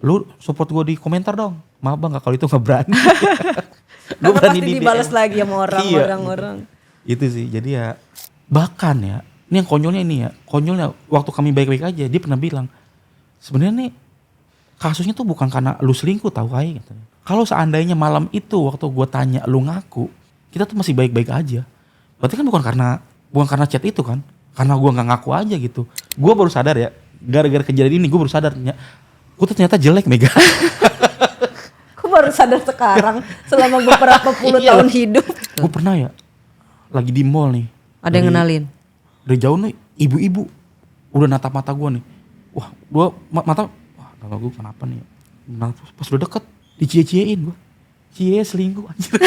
lu support gue di komentar dong. Maaf bang, kalau itu gak berani. Gue Karena berani pasti di dibalas DM. lagi sama orang-orang. Itu sih, jadi ya bahkan ya, ini yang konyolnya konyolnya waktu kami baik-baik aja, dia pernah bilang, sebenarnya nih kasusnya tuh bukan karena lu selingkuh tahu Kai. Kalau seandainya malam itu waktu gue tanya lu ngaku, kita tuh masih baik-baik aja. Berarti kan bukan karena chat itu kan, karena gue nggak ngaku aja gitu. Gue baru sadar ya, gara-gara kejadian ini gue baru sadar, gue tuh ternyata jelek Mega. Aku baru sadar sekarang selama beberapa puluh tahun hidup. Gue pernah ya, lagi di mall nih. Ada yang kenalin? Dari jauh nih, ibu-ibu udah natap mata gue nih. Wah, gue mata gue kenapa nih? Nah, pas udah deket, dicie-ciein gue. Cie selingkuh anjir.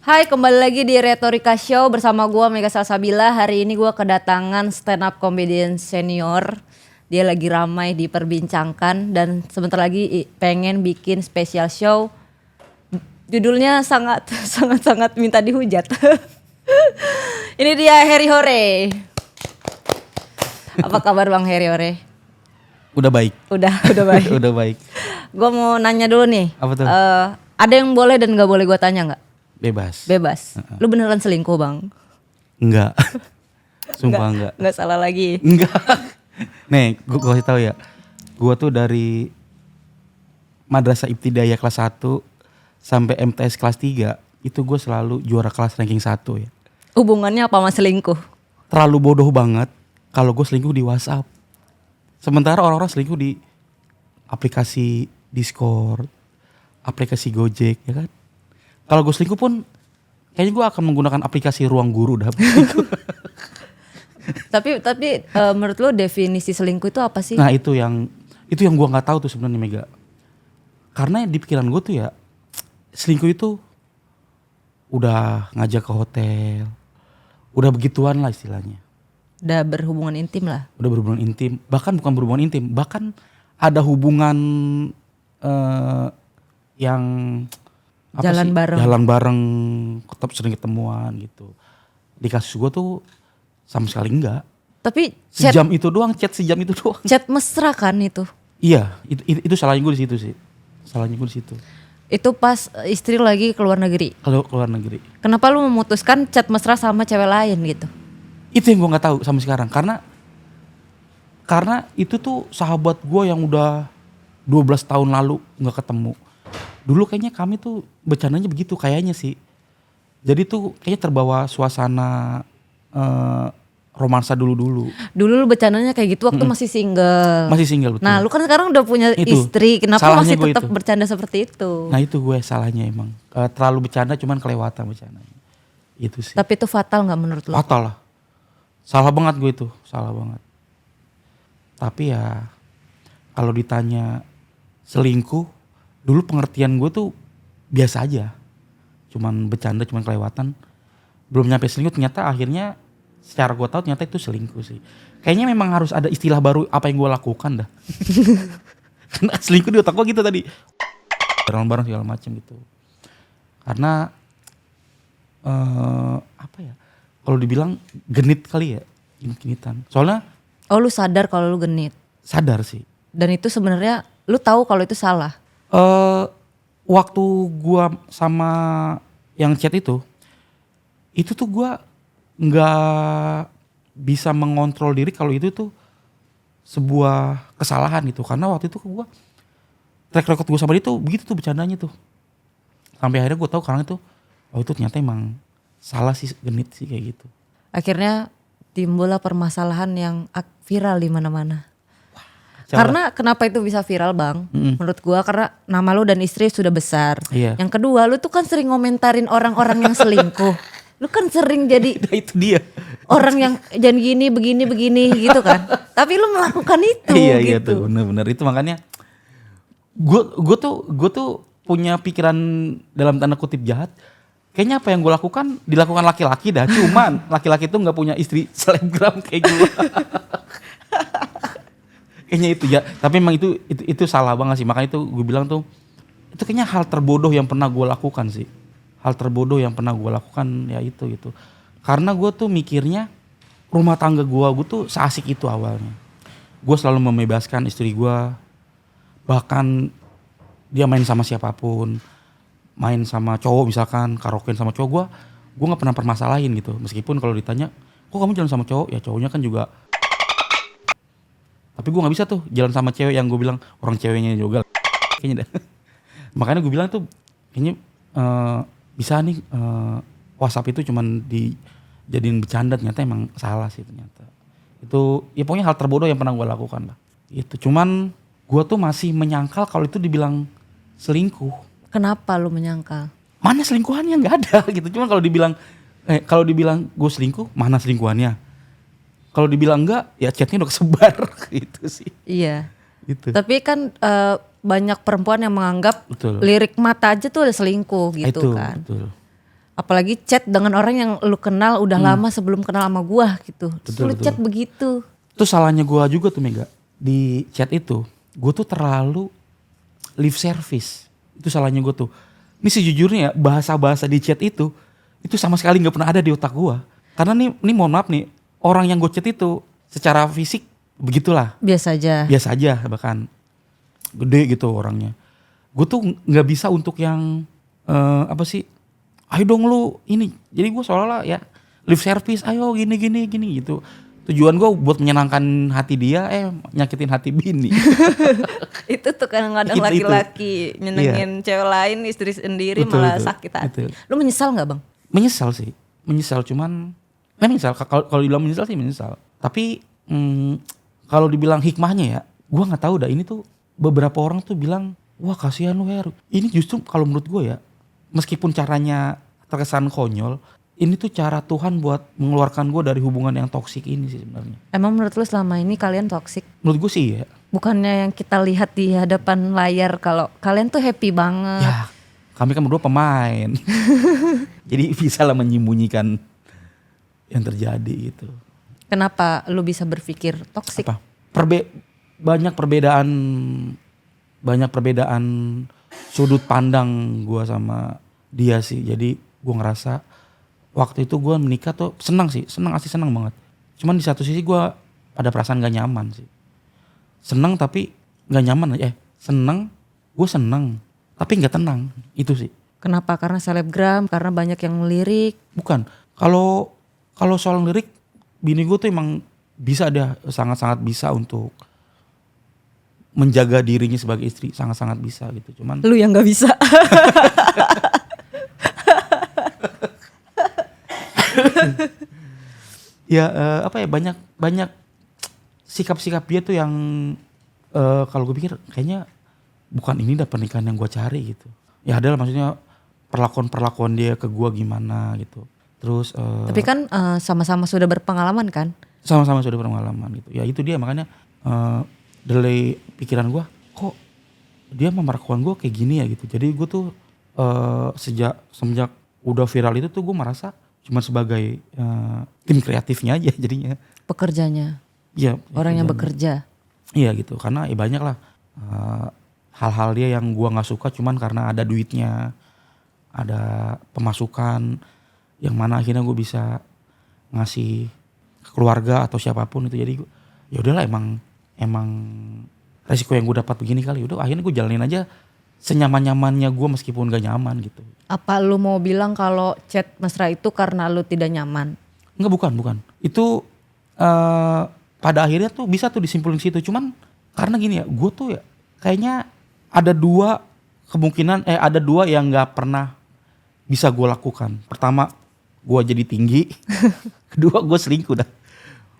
Hai, kembali lagi di Retorika Show bersama gue Mega Salsabila. Hari ini gue kedatangan stand up comedian senior. Dia lagi ramai diperbincangkan dan sebentar lagi pengen bikin special show. Judulnya sangat minta dihujat. Ini dia Heri Hore. Apa kabar Bang Heri Hore? Udah baik. Udah baik. Udah baik. Gue mau nanya dulu nih. Apa tuh? Ada yang boleh dan gak boleh gue tanya gak? Bebas. Lu beneran selingkuh Bang? Enggak. Sumpah enggak. Enggak salah lagi. Enggak. Nih, gue kasih tahu ya. Gue tuh dari Madrasah Ibtidaiyah kelas 1 sampai MTS kelas 3 itu gue selalu juara kelas ranking 1 ya. Hubungannya apa sama selingkuh? Terlalu bodoh banget kalau gue selingkuh di WhatsApp. Sementara orang-orang selingkuh di aplikasi Discord, aplikasi Gojek ya kan. Kalau gue selingkuh pun kayaknya gue akan menggunakan aplikasi Ruang Guru dah. Tapi menurut lo definisi selingkuh itu apa sih? Nah itu yang gue nggak tahu tuh sebenarnya Mega. Karena di pikiran gue tuh ya selingkuh itu udah ngajak ke hotel, udah begituan lah istilahnya. Udah berhubungan intim lah. Udah berhubungan intim, bahkan bukan berhubungan intim, bahkan ada hubungan yang jalan bareng, tetap sering ketemuan gitu. Di kasus gue tuh sama sekali enggak. Tapi sejam itu doang, chat sejam itu doang. Chat mesra kan itu? Iya, itu salahnya gue di situ sih. Salahnya gue di situ. Itu pas istri lagi keluar negeri. Kalau keluar negeri. Kenapa lu memutuskan chat mesra sama cewek lain gitu? Itu yang gue nggak tahu sampai sekarang. Karena itu tuh sahabat gue yang udah 12 tahun lalu nggak ketemu. Dulu kayaknya kami tuh bercandanya begitu kayaknya sih. Jadi tuh kayaknya terbawa suasana romansa dulu. Dulu lu bercandanya kayak gitu waktu masih single. Masih single betul. Nah lu kan sekarang udah punya istri, kenapa masih tetap bercanda seperti itu? Nah itu gue salahnya emang. Terlalu bercanda cuman kelewatan bercandanya. Itu sih. Tapi itu fatal gak menurut lu? Fatal lah. Salah banget gue itu, salah banget. Tapi ya kalau ditanya selingkuh, dulu pengertian gue tuh biasa aja. Cuman bercanda, cuman kelewatan. Belum nyampe selingkuh, ternyata akhirnya secara gue tahu ternyata itu selingkuh sih. Kayaknya memang harus ada istilah baru apa yang gue lakukan dah. Karena selingkuh di otak gue gitu tadi. Bareng-bareng segala macam gitu. Karena apa ya? Kalau dibilang genit kali ya, genitan. Soalnya lu sadar kalau lu genit? Sadar sih. Dan itu sebenarnya lu tahu kalau itu salah? Waktu gua sama yang chat itu tuh gua nggak bisa mengontrol diri kalau itu tuh sebuah kesalahan gitu. Karena waktu itu gua track record gua sama dia tuh begitu tuh bercandanya tuh. Sampai akhirnya gua tahu karena itu, itu ternyata emang salah sih, genit sih kayak gitu. Akhirnya timbullah permasalahan yang viral di mana-mana. Karena kenapa itu bisa viral Bang? Menurut gua karena nama lu dan istri sudah besar. Iya. Yang kedua lu tuh kan sering ngomentarin orang-orang yang selingkuh. Lu kan sering jadi Nah, itu dia. Orang yang jangan gini begini gitu kan. Tapi lu melakukan itu Iya gitu. tuh bener-bener itu makanya gue tuh punya pikiran dalam tanda kutip jahat. Kayaknya apa yang gue lakukan dilakukan laki-laki dah. Cuman laki-laki tuh nggak punya istri selebgram kayak gue. Kayaknya itu ya. Tapi memang itu salah banget sih. Makanya itu gue bilang tuh itu kayaknya hal terbodoh yang pernah gue lakukan sih. hal terbodoh yang pernah gue lakukan ya itu gitu. Karena gue tuh mikirnya rumah tangga gue tuh seasik itu awalnya. Gue selalu membebaskan istri gue, bahkan dia main sama siapapun, main sama cowok misalkan, karaokean sama cowok, gue nggak pernah permasalahin gitu. Meskipun kalau ditanya, kok kamu jalan sama cowok? Ya cowoknya kan juga. Tapi gue nggak bisa tuh jalan sama cewek yang gue bilang orang ceweknya juga. Kayaknya dah. Makanya gue bilang tuh kayaknya bisa nih WhatsApp itu cuman dijadiin bercanda, ternyata emang salah sih ternyata. Itu ya pokoknya hal terbodoh yang pernah gue lakukan lah. Itu cuman gue tuh masih menyangkal kalau itu dibilang selingkuh. Kenapa lu menyangkal? Mana selingkuhannya, nggak ada gitu. Cuman kalau dibilang gue selingkuh, mana selingkuhannya? Kalau dibilang enggak, ya chatnya udah kesebar gitu sih. Iya. Gitu. Tapi kan banyak perempuan yang menganggap Betul. lirik mata aja tuh udah selingkuh gitu Itu, kan. betul. Apalagi chat dengan orang yang lu kenal udah lama sebelum kenal sama gua gitu. Betul, Lu chat begitu. Itu salahnya gue juga tuh Mega. Di chat itu, gue tuh terlalu lip service. Itu salahnya gue tuh. Ini sejujurnya ya, bahasa-bahasa di chat itu sama sekali gak pernah ada di otak gue. Karena nih mohon maaf nih, orang yang gue chat itu secara fisik begitulah. Biasa aja. Biasa aja, bahkan gede gitu orangnya. Gue tuh gak bisa untuk yang apa sih, ayo dong lu ini. Jadi gue seolah-olah ya lip service, ayo gini gitu. Tujuan gue buat menyenangkan hati dia, nyakitin hati bini. Itu tuh kadang-kadang Itu. laki-laki nyenengin cewek lain, istri sendiri malah sakit hati. Lu menyesal gak bang? Menyesal sih, cuman menyesal. Kalau dibilang menyesal sih menyesal. Tapi kalau dibilang hikmahnya ya, gue nggak tahu dah. Ini tuh beberapa orang tuh bilang, wah kasihan lu Her. Ini justru kalau menurut gue ya, meskipun caranya terkesan konyol, ini tuh cara Tuhan buat mengeluarkan gue dari hubungan yang toksik ini sih sebenarnya. Emang menurut lu selama ini kalian toksik? Menurut gue sih ya. Bukannya yang kita lihat di hadapan layar kalau kalian tuh happy banget. Ya, kami kan berdua pemain. Jadi bisa lah menyembunyikan yang terjadi gitu. Kenapa lu bisa berpikir toksik? Apa? Banyak perbedaan sudut pandang gue sama dia sih. Jadi gue ngerasa waktu itu gue menikah tuh senang banget. Cuman di satu sisi gue ada perasaan gak nyaman sih. Senang tapi gak nyaman. Gue senang tapi gak tenang. Itu sih. Kenapa? Karena selebgram, karena banyak yang melirik. Bukan. Kalau soal lirik, bini gue tuh emang bisa, dia sangat-sangat bisa untuk menjaga dirinya sebagai istri, sangat-sangat bisa gitu. Cuman Lu yang gak bisa. ya apa ya, banyak sikap-sikap dia tuh yang kalau gue pikir kayaknya bukan ini dah pernikahan yang gue cari gitu. Ya adalah maksudnya perlakuan dia ke gue gimana gitu. Terus Tapi kan sama-sama sudah berpengalaman kan? Sama-sama sudah berpengalaman gitu. Ya itu dia makanya delay pikiran gue, kok dia memperlakukan gue kayak gini ya gitu. Jadi gue tuh semenjak udah viral itu tuh gue merasa cuma sebagai tim kreatifnya aja jadinya. Pekerjanya. Iya. Orang yang bekerja. Iya gitu, karena ya banyak lah hal-hal dia yang gue nggak suka cuman karena ada duitnya, ada pemasukan yang mana akhirnya gue bisa ngasih ke keluarga atau siapapun itu. Jadi ya udahlah, emang resiko yang gue dapat begini kali. Udah akhirnya gue jalanin aja senyaman-nyamannya gue meskipun gak nyaman gitu. Apa lu mau bilang kalau chat mesra itu karena lu tidak nyaman? Enggak, bukan. Itu pada akhirnya tuh bisa tuh disimpulin situ. Cuman karena gini ya, gue tuh ya kayaknya ada dua kemungkinan, ada dua yang gak pernah bisa gue lakukan. Pertama, gue jadi tinggi. Kedua, gue selingkuh dah.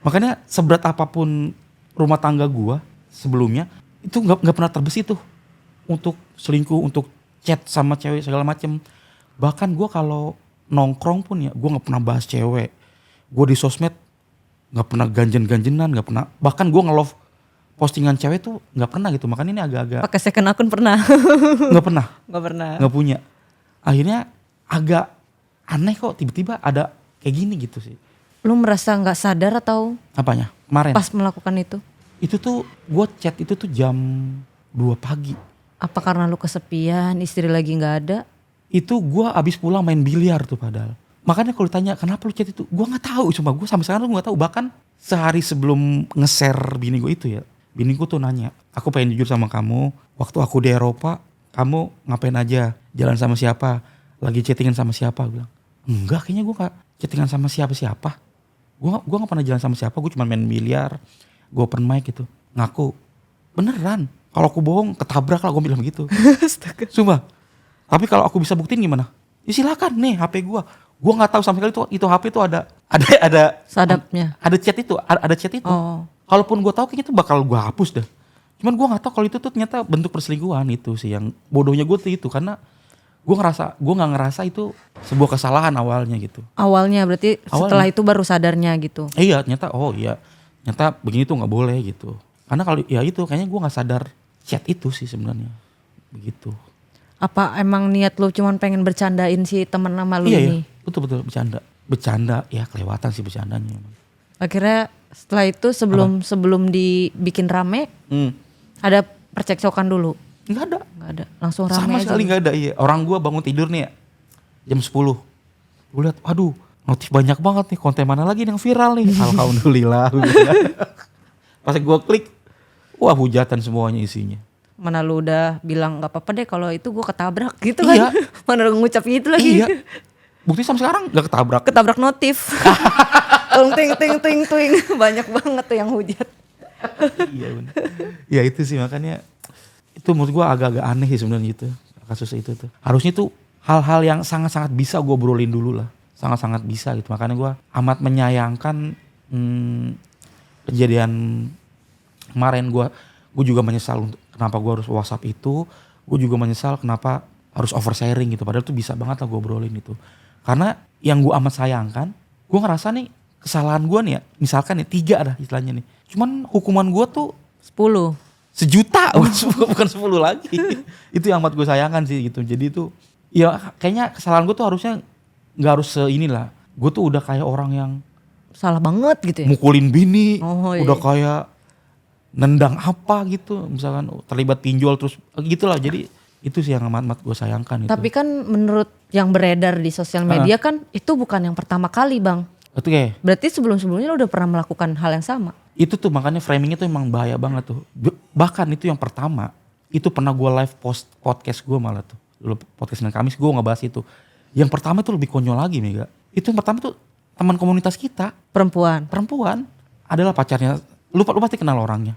Makanya seberat apapun rumah tangga gue sebelumnya, itu gak pernah terbesit tuh untuk selingkuh, untuk chat sama cewek segala macem. Bahkan gue kalau nongkrong pun ya, gue gak pernah bahas cewek. Gue di sosmed gak pernah ganjen-ganjenan, gak pernah. Bahkan gue nge-love postingan cewek tuh gak pernah gitu. Makanya ini agak-agak. Pakai second akun pernah? Gak pernah. Gak pernah. Gak punya. Akhirnya agak aneh kok tiba-tiba ada kayak gini gitu sih. Lu merasa gak sadar atau? Apanya? Kemarin? Pas melakukan itu? Itu tuh gue chat itu tuh jam 2 pagi. Apa karena lu kesepian, istri lagi gak ada? Itu gue abis pulang main biliar tuh padahal. Makanya kalau ditanya kenapa lu chat itu, gue nggak tahu. Cuma gue sampai sekarang nggak tahu. Bahkan sehari sebelum nge-share bini gue itu ya, bini gue tuh nanya, aku pengen jujur sama kamu. Waktu aku di Eropa, kamu ngapain aja? Jalan sama siapa? Lagi chattingan sama siapa? Gue bilang, enggak, kayaknya gue nggak chattingan sama siapa-siapa. Gue nggak pernah jalan sama siapa. Gue cuma main biliar, gue open mic gitu. Ngaku, beneran. Kalau aku bohong, ketabrak lah, gue bilang gitu. Sumpah. Tapi kalau aku bisa buktiin gimana? Ya silakan nih HP gue. Gue nggak tahu sama sekali itu HP itu ada Sadapnya. ada chat itu, ada chat itu. Oh. Kalaupun gue tahu kayaknya itu bakal gue hapus dah. Cuman gue nggak tahu kalau itu tuh ternyata bentuk perselingkuhan. Itu sih yang bodohnya gue tuh itu, karena gue nggak ngerasa itu sebuah kesalahan awalnya gitu. Awalnya berarti setelah itu baru sadarnya gitu. Iya ternyata, oh iya ternyata begini tuh nggak boleh gitu. Karena kalau ya itu kayaknya gue nggak sadar chat itu sih sebenarnya begitu. Apa emang niat lu cuman pengen bercandain si temen sama lu Iya ini? ya, betul bercanda ya, kelewatan sih bercandanya. Akhirnya setelah itu sebelum dibikin rame, ada percekcokan dulu? Nggak ada. Nggak ada, langsung rame Sama aja. sekali nggak ada. Iya, orang gue bangun tidur nih ya, jam 10. Gue lihat, aduh notif banyak banget nih, konten mana lagi yang viral nih. Alhamdulillah. Pas gue klik, wah hujatan semuanya isinya. Mana lu udah bilang nggak apa-apa deh kalau itu gue ketabrak gitu kan. Iya. Mana lu ngucap gitu lagi. Iya. Bukti sampai sekarang nggak ketabrak. Ketabrak notif. Ting. Banyak banget tuh yang hujat. Iya bener. Ya itu sih makanya, itu menurut gue agak-agak aneh sih sebenarnya itu, kasus itu tuh. Harusnya tuh hal-hal yang sangat-sangat bisa gue obrolin dulu lah. Sangat-sangat bisa gitu. Makanya gue amat menyayangkan kejadian kemarin. Gue juga menyesal untuk kenapa gue harus WhatsApp itu. Gue juga menyesal kenapa harus oversharing gitu. Padahal tuh bisa banget lah gue obrolin itu. Karena yang gue amat sayangkan, gue ngerasa nih kesalahan gue nih ya, misalkan nih 3 dah istilahnya nih. Cuman hukuman gue tuh 10. 1 juta, bukan 10 lagi. Itu yang amat gue sayangkan sih gitu. Jadi itu ya kayaknya kesalahan gue tuh harusnya gak harus inilah. Gue tuh udah kayak orang yang Salah banget gitu ya. mukulin bini, Oh, iya. udah kayak nendang apa gitu, misalkan terlibat pinjol terus gitulah. Jadi itu sih yang amat gue sayangkan itu. Tapi kan menurut yang beredar di sosial media kan itu bukan yang pertama kali Bang. Itu kayak Berarti sebelum-sebelumnya lu udah pernah melakukan hal yang sama. itu tuh makanya framingnya tuh emang bahaya banget tuh. Bahkan itu yang pertama, itu pernah gue live podcast gue malah tuh. Dulu podcast Senin Kamis gue ngebahas itu. Yang pertama itu lebih konyol lagi Mega. Itu yang pertama tuh teman komunitas kita. Perempuan. Perempuan adalah pacarnya, lu pasti kenal orangnya.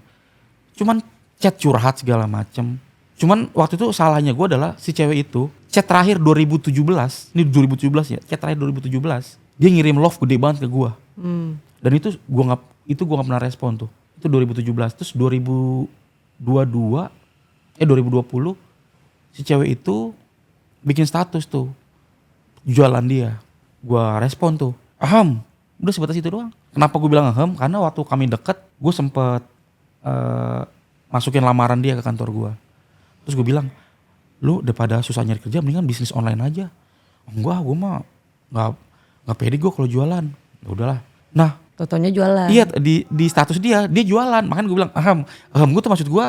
Cuman chat curhat segala macem. Cuman waktu itu salahnya gue adalah si cewek itu chat terakhir 2017, ini 2017 ya, chat terakhir 2017. Dia ngirim love gede banget ke gue. Dan itu gue nggak pernah respon tuh. Itu 2017. Terus 2020 si cewek itu bikin status tuh jualan dia. Gue respon tuh, aham, udah sebatas itu doang. Kenapa gue bilang aham? Karena waktu kami deket, gue sempet masukin lamaran dia ke kantor gue. Terus gue bilang, lu daripada susah nyari kerja mendingan bisnis online aja. Enggak, gue mah nggak pede gue kalau jualan. Ya udahlah. Nah, Totonya jualan. iya di status dia jualan. Makanya gue bilang aham gue tuh maksud gue,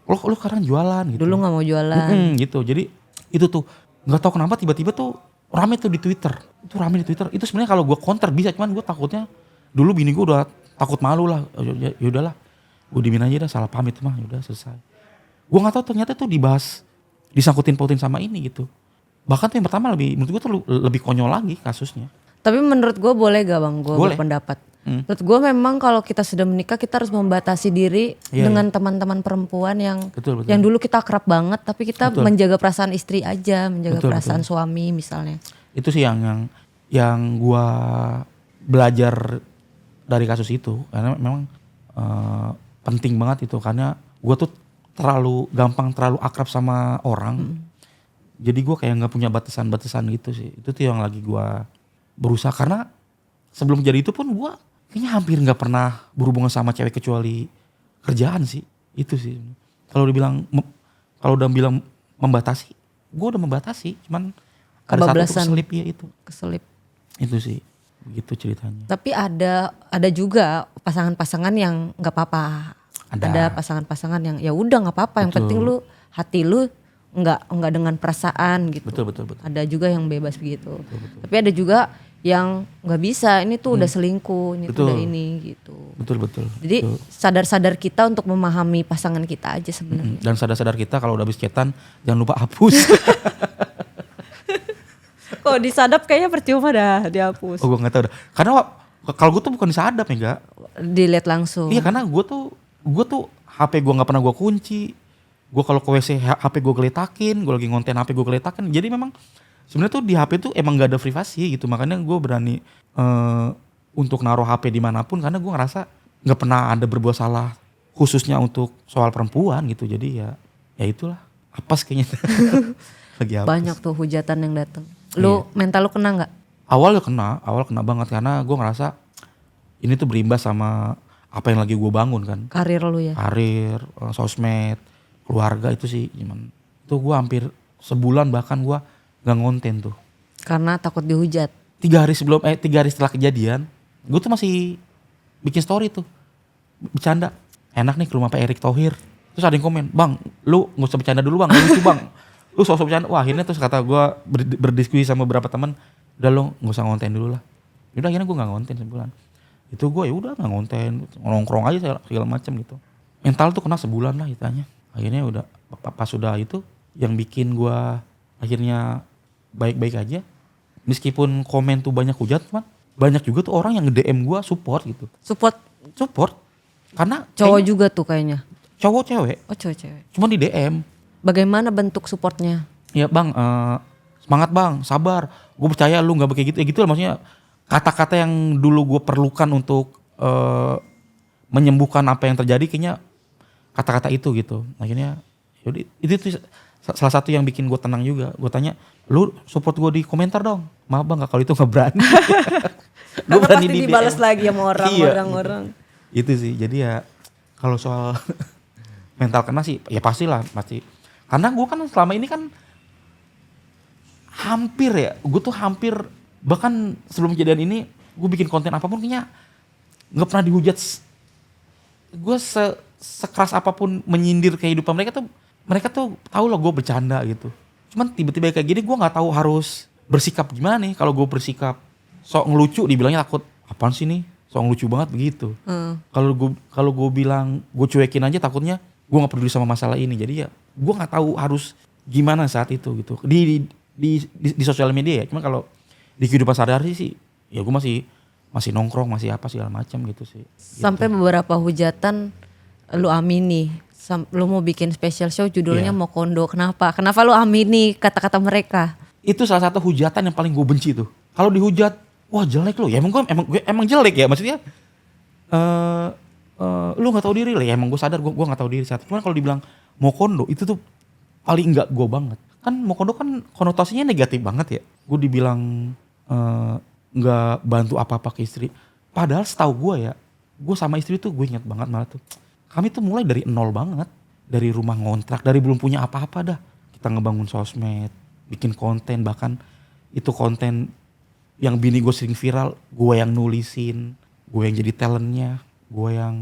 lo sekarang jualan gitu. Dulu gak mau jualan. Gitu. Jadi itu tuh nggak tahu kenapa tiba-tiba tuh rame tuh di Twitter. Itu rame di Twitter. Itu sebenarnya kalau gue counter bisa, cuman gue takutnya dulu bini gue udah takut malu lah. Ya udahlah, gue dimin aja dah, salah pamit mah, udah selesai. Gue nggak tahu ternyata tuh dibahas, disangkutin pautin sama ini gitu. Bahkan tuh yang pertama menurut gue tuh lebih konyol lagi kasusnya. Tapi menurut gue boleh gak Bang gue Boleh. berpendapat? Menurut gue memang kalau kita sudah menikah kita harus membatasi diri dengan teman-teman perempuan yang Betul. yang dulu kita akrab banget tapi kita Betul. menjaga perasaan istri aja, menjaga Betul, perasaan suami misalnya. Itu sih yang gue belajar dari kasus itu, karena memang penting banget itu, karena gue tuh terlalu akrab sama orang. Jadi gue kayak nggak punya batasan-batasan gitu sih. Itu tuh yang lagi gue berusaha, karena sebelum jadi itu pun gue kayaknya hampir nggak pernah berhubungan sama cewek kecuali kerjaan sih. Itu sih. Kalau udah bilang membatasi, gue udah membatasi. Cuman ada satu tuh keselip ya itu. Keselip. Itu sih, begitu ceritanya. Tapi ada juga pasangan-pasangan yang nggak apa-apa. Ada pasangan-pasangan yang ya udah nggak apa-apa. Yang Betul. penting lu hati lu nggak dengan perasaan gitu. Betul. Ada juga yang bebas begitu. Tapi ada juga yang nggak bisa, ini tuh udah selingkuh, ini tuh udah ini gitu. Betul. Jadi sadar-sadar kita untuk memahami pasangan kita aja sebenarnya. Dan sadar-sadar kita kalau udah habis chatan jangan lupa hapus. Kok disadap kayaknya percuma dah dihapus. Oh gue nggak tahu dah. Karena kalau gue tuh bukan disadap ya enggak. Dilihat langsung. Iya karena gue tuh HP gue nggak pernah gue kunci. Gue kalau ke WC HP gue geletakin, gue lagi ngonten HP gue geletakin. Jadi memang sebenarnya tuh di HP tuh emang nggak ada privasi gitu. Makanya gue berani untuk naruh HP dimanapun karena gue ngerasa nggak pernah ada berbuat salah khususnya untuk soal perempuan gitu. Jadi ya itulah apes kayaknya. Lagi apes. Banyak tuh hujatan yang datang. Lu mental lu kena nggak? Awal kena banget karena gue ngerasa ini tuh berimbas sama apa yang lagi gue bangun kan. Karir lu ya? Karir, sosmed, keluarga itu sih cuman. Itu gue hampir sebulan bahkan gue gak ngonten tuh. Karena takut dihujat? 3 hari setelah kejadian, gue tuh masih bikin story tuh. Bercanda, enak nih ke rumah Pak Erick Thohir. Terus ada yang komen, bang lu gak usah bercanda dulu bang, gak lucu bang. Lu sosok bercanda, wah akhirnya terus kata gue berdiskusi sama beberapa teman, udah lu gak usah ngonten dulu lah. Yaudah akhirnya gue gak ngonten sebulan. Itu gue ya udah gak ngonten, nongkrong aja segala macam gitu. Mental tuh kena sebulan lah hitanya. Akhirnya udah pas sudah itu yang bikin gue akhirnya baik-baik aja. Meskipun komen tuh banyak hujat, cuman banyak juga tuh orang yang nge-DM gue support gitu. Support. Karena cowok juga tuh kayaknya. Cowok cewek. Oh cowok cewek. Cuman di DM. Bagaimana bentuk supportnya? Ya bang, semangat bang, sabar. Gue percaya lu nggak kayak gitu. Ya gitu lah maksudnya kata-kata yang dulu gue perlukan untuk menyembuhkan apa yang terjadi kayaknya kata-kata itu gitu. Akhirnya yaudah, itu tuh salah satu yang bikin gue tenang juga. Gue tanya, lu support gue di komentar dong. Maaf bang, kalau itu nggak berani. Gue berani pasti dibalas lagi sama orang-orang. Itu sih. Jadi ya kalau soal mental kena sih, ya pastilah pasti. Karena gue kan selama ini kan gue tuh hampir bahkan sebelum kejadian ini gue bikin konten apapun kayaknya nggak pernah dihujat. Gue sekeras apapun menyindir kehidupan mereka tuh tahu loh gue bercanda gitu. Cuman tiba-tiba kayak gini gue nggak tahu harus bersikap gimana nih. Kalau gue bersikap sok ngelucu dibilangnya takut apaan sih nih, sok ngelucu banget begitu. Kalau gue bilang gue cuekin aja takutnya gue nggak peduli sama masalah ini. Jadi ya gue nggak tahu harus gimana saat itu gitu di sosial media ya. Cuma kalau di kehidupan sehari-hari sih ya gue masih nongkrong, masih apa segala macam gitu sih. Sampai beberapa hujatan lu amini. Lu mau bikin special show judulnya Mau Kondo. Kenapa lu amini kata-kata mereka? Itu salah satu hujatan yang paling gue benci tuh. Kalau dihujat, wah jelek lu. Ya emang jelek ya maksudnya. Lu nggak tahu diri lah. Ya emang gue sadar gue nggak tahu diri saat. Cuman kalau dibilang mau kondo itu tuh paling nggak gue banget. Kan mau kondo kan konotasinya negatif banget ya. Gue dibilang nggak bantu apa-apa ke istri. Padahal setahu gue ya, gue sama istri tuh gue ingat banget malah tuh. Kami tuh mulai dari nol banget. Dari rumah ngontrak, dari belum punya apa-apa dah. Kita ngebangun sosmed, bikin konten, bahkan itu konten yang bini gue sering viral, gue yang nulisin, gue yang jadi talentnya, gue yang